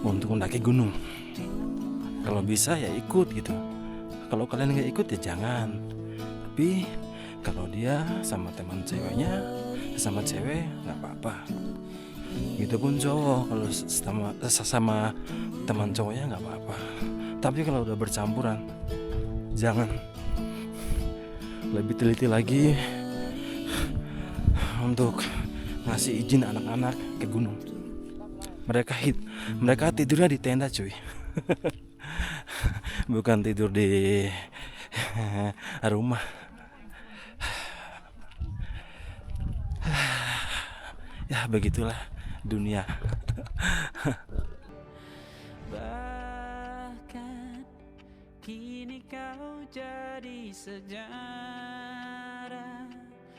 untuk mendaki gunung. Kalau bisa ya ikut gitu. Kalau kalian nggak ikut ya jangan. Tapi kalau dia sama teman ceweknya, sama cewek nggak apa-apa. Gitu pun cowok, kalau sama teman cowoknya nggak apa-apa. Tapi kalau udah bercampuran, jangan. Lebih teliti lagi untuk ngasih izin anak-anak ke gunung. Mereka tidurnya di tenda cuy. Bukan tidur di rumah. Ya begitulah dunia. Bahkan kini kau jadi sejarah,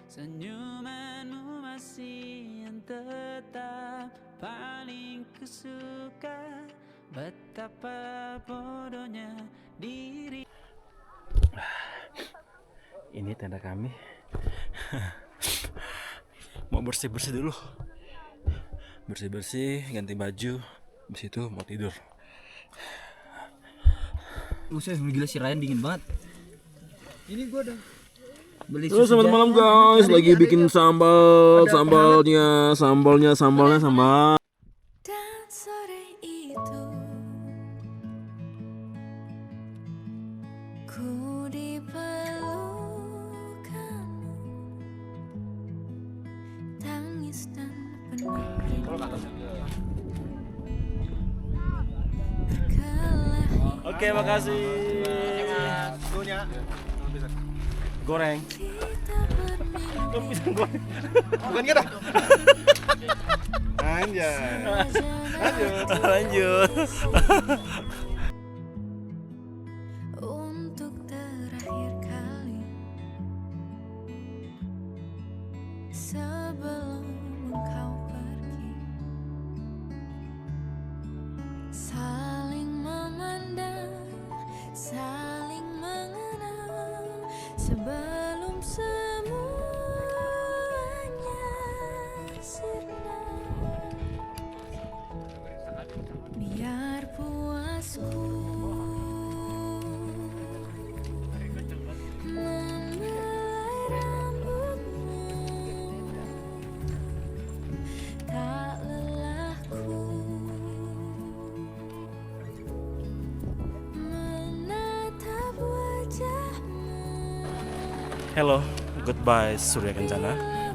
senyumanmu masih yang tetap paling kusuka. Betapa bodohnya diri. Ini tenda kami. Mau bersih-bersih dulu. Bersih-bersih, ganti baju. Habis itu mau tidur. Buset, gila si Ryan dingin banget. Ini gua udah Beli Halo, susu selamat malam guys. Lagi bikin sambalnya sambal. Dan sore itu ku dipelukanmu, tangis dan penuh berkelahi. Oke, makasih. Goreng. Kita pisang goreng. Bukan kita. Anjay. Lanjut. Untuk terakhir kali sebelum engkau pergi, saling memandang, saling mengenal sebelum semuanya sirna. Biar puasku membelai rambutmu, tak lelahku menatap wajahmu. Hello, goodbye Surya Kencana.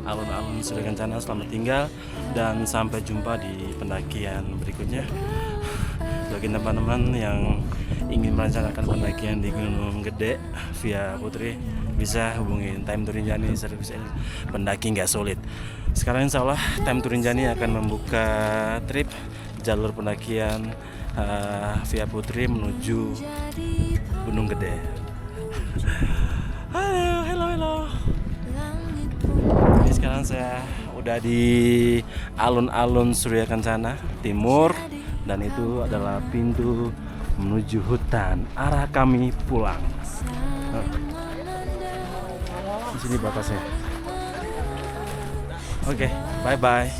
Alun-alun Surya Kencana, selamat tinggal dan sampai jumpa di pendakian berikutnya. Bagi teman-teman yang ingin merencanakan pendakian di Gunung Gede via Putri, bisa hubungi Time to Rinjani, servis pendaki nggak sulit. Sekarang insya Allah Time to Rinjani akan membuka trip jalur pendakian via Putri menuju Gunung Gede. Halo. Ini sekarang saya udah di alun-alun Surya Kencana Timur dan itu adalah pintu menuju hutan arah kami pulang. Di sini batasnya. Oke, bye.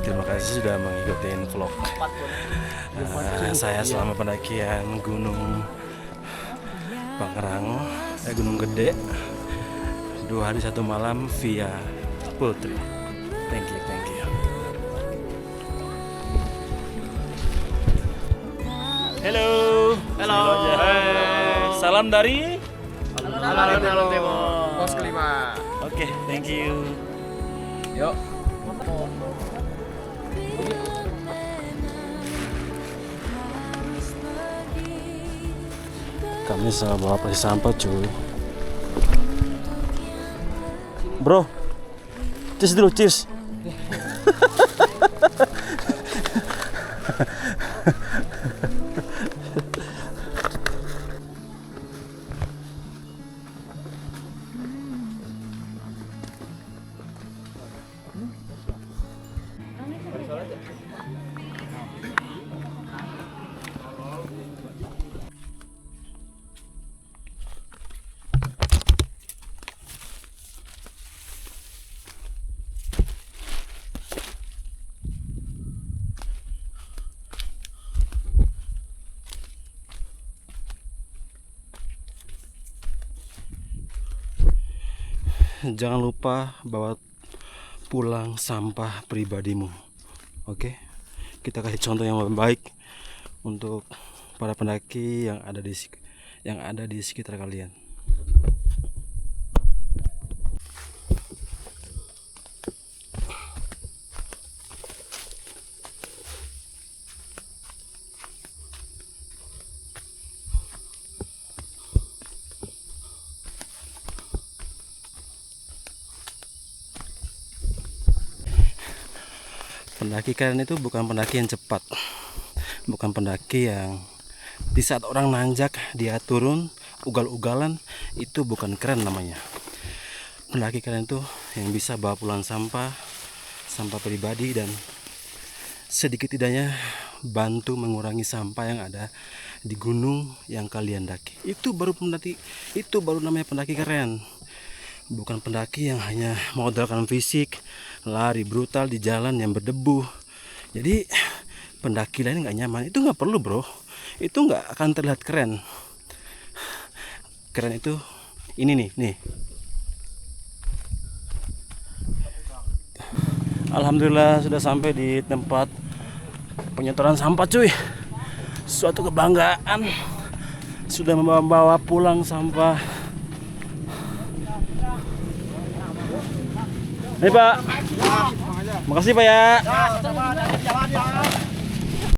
Terima kasih sudah mengikuti vlog saya selama pendakian Gunung Pangrango, Gunung Gede 2 hari 1 malam via Putri. Thank you. Hello. Salam dari Alun-alun Timur. Pos kelima. Oke, thank you. Yuk. Kami sama bawa plastik sampah cuy. Bro, cheers dulu, cheers. Jangan lupa bawa pulang sampah pribadimu. Oke, kita kasih contoh yang baik untuk para pendaki yang ada di sekitar kalian. Pendaki kalian itu bukan pendaki yang cepat, bukan pendaki yang di saat orang nanjak dia turun ugal-ugalan, itu bukan keren namanya. Pendaki kalian itu yang bisa bawa pulang sampah pribadi dan sedikit tidaknya bantu mengurangi sampah yang ada di gunung yang kalian daki. Itu baru namanya pendaki keren. Bukan pendaki yang hanya modalkan fisik, lari brutal di jalan yang berdebu. Jadi pendaki lain nggak nyaman, itu nggak perlu bro. Itu nggak akan terlihat keren. Keren itu ini nih. Alhamdulillah sudah sampai di tempat penyetoran sampah cuy. Suatu kebanggaan sudah membawa pulang sampah. Nih Pak, makasih Pak ya.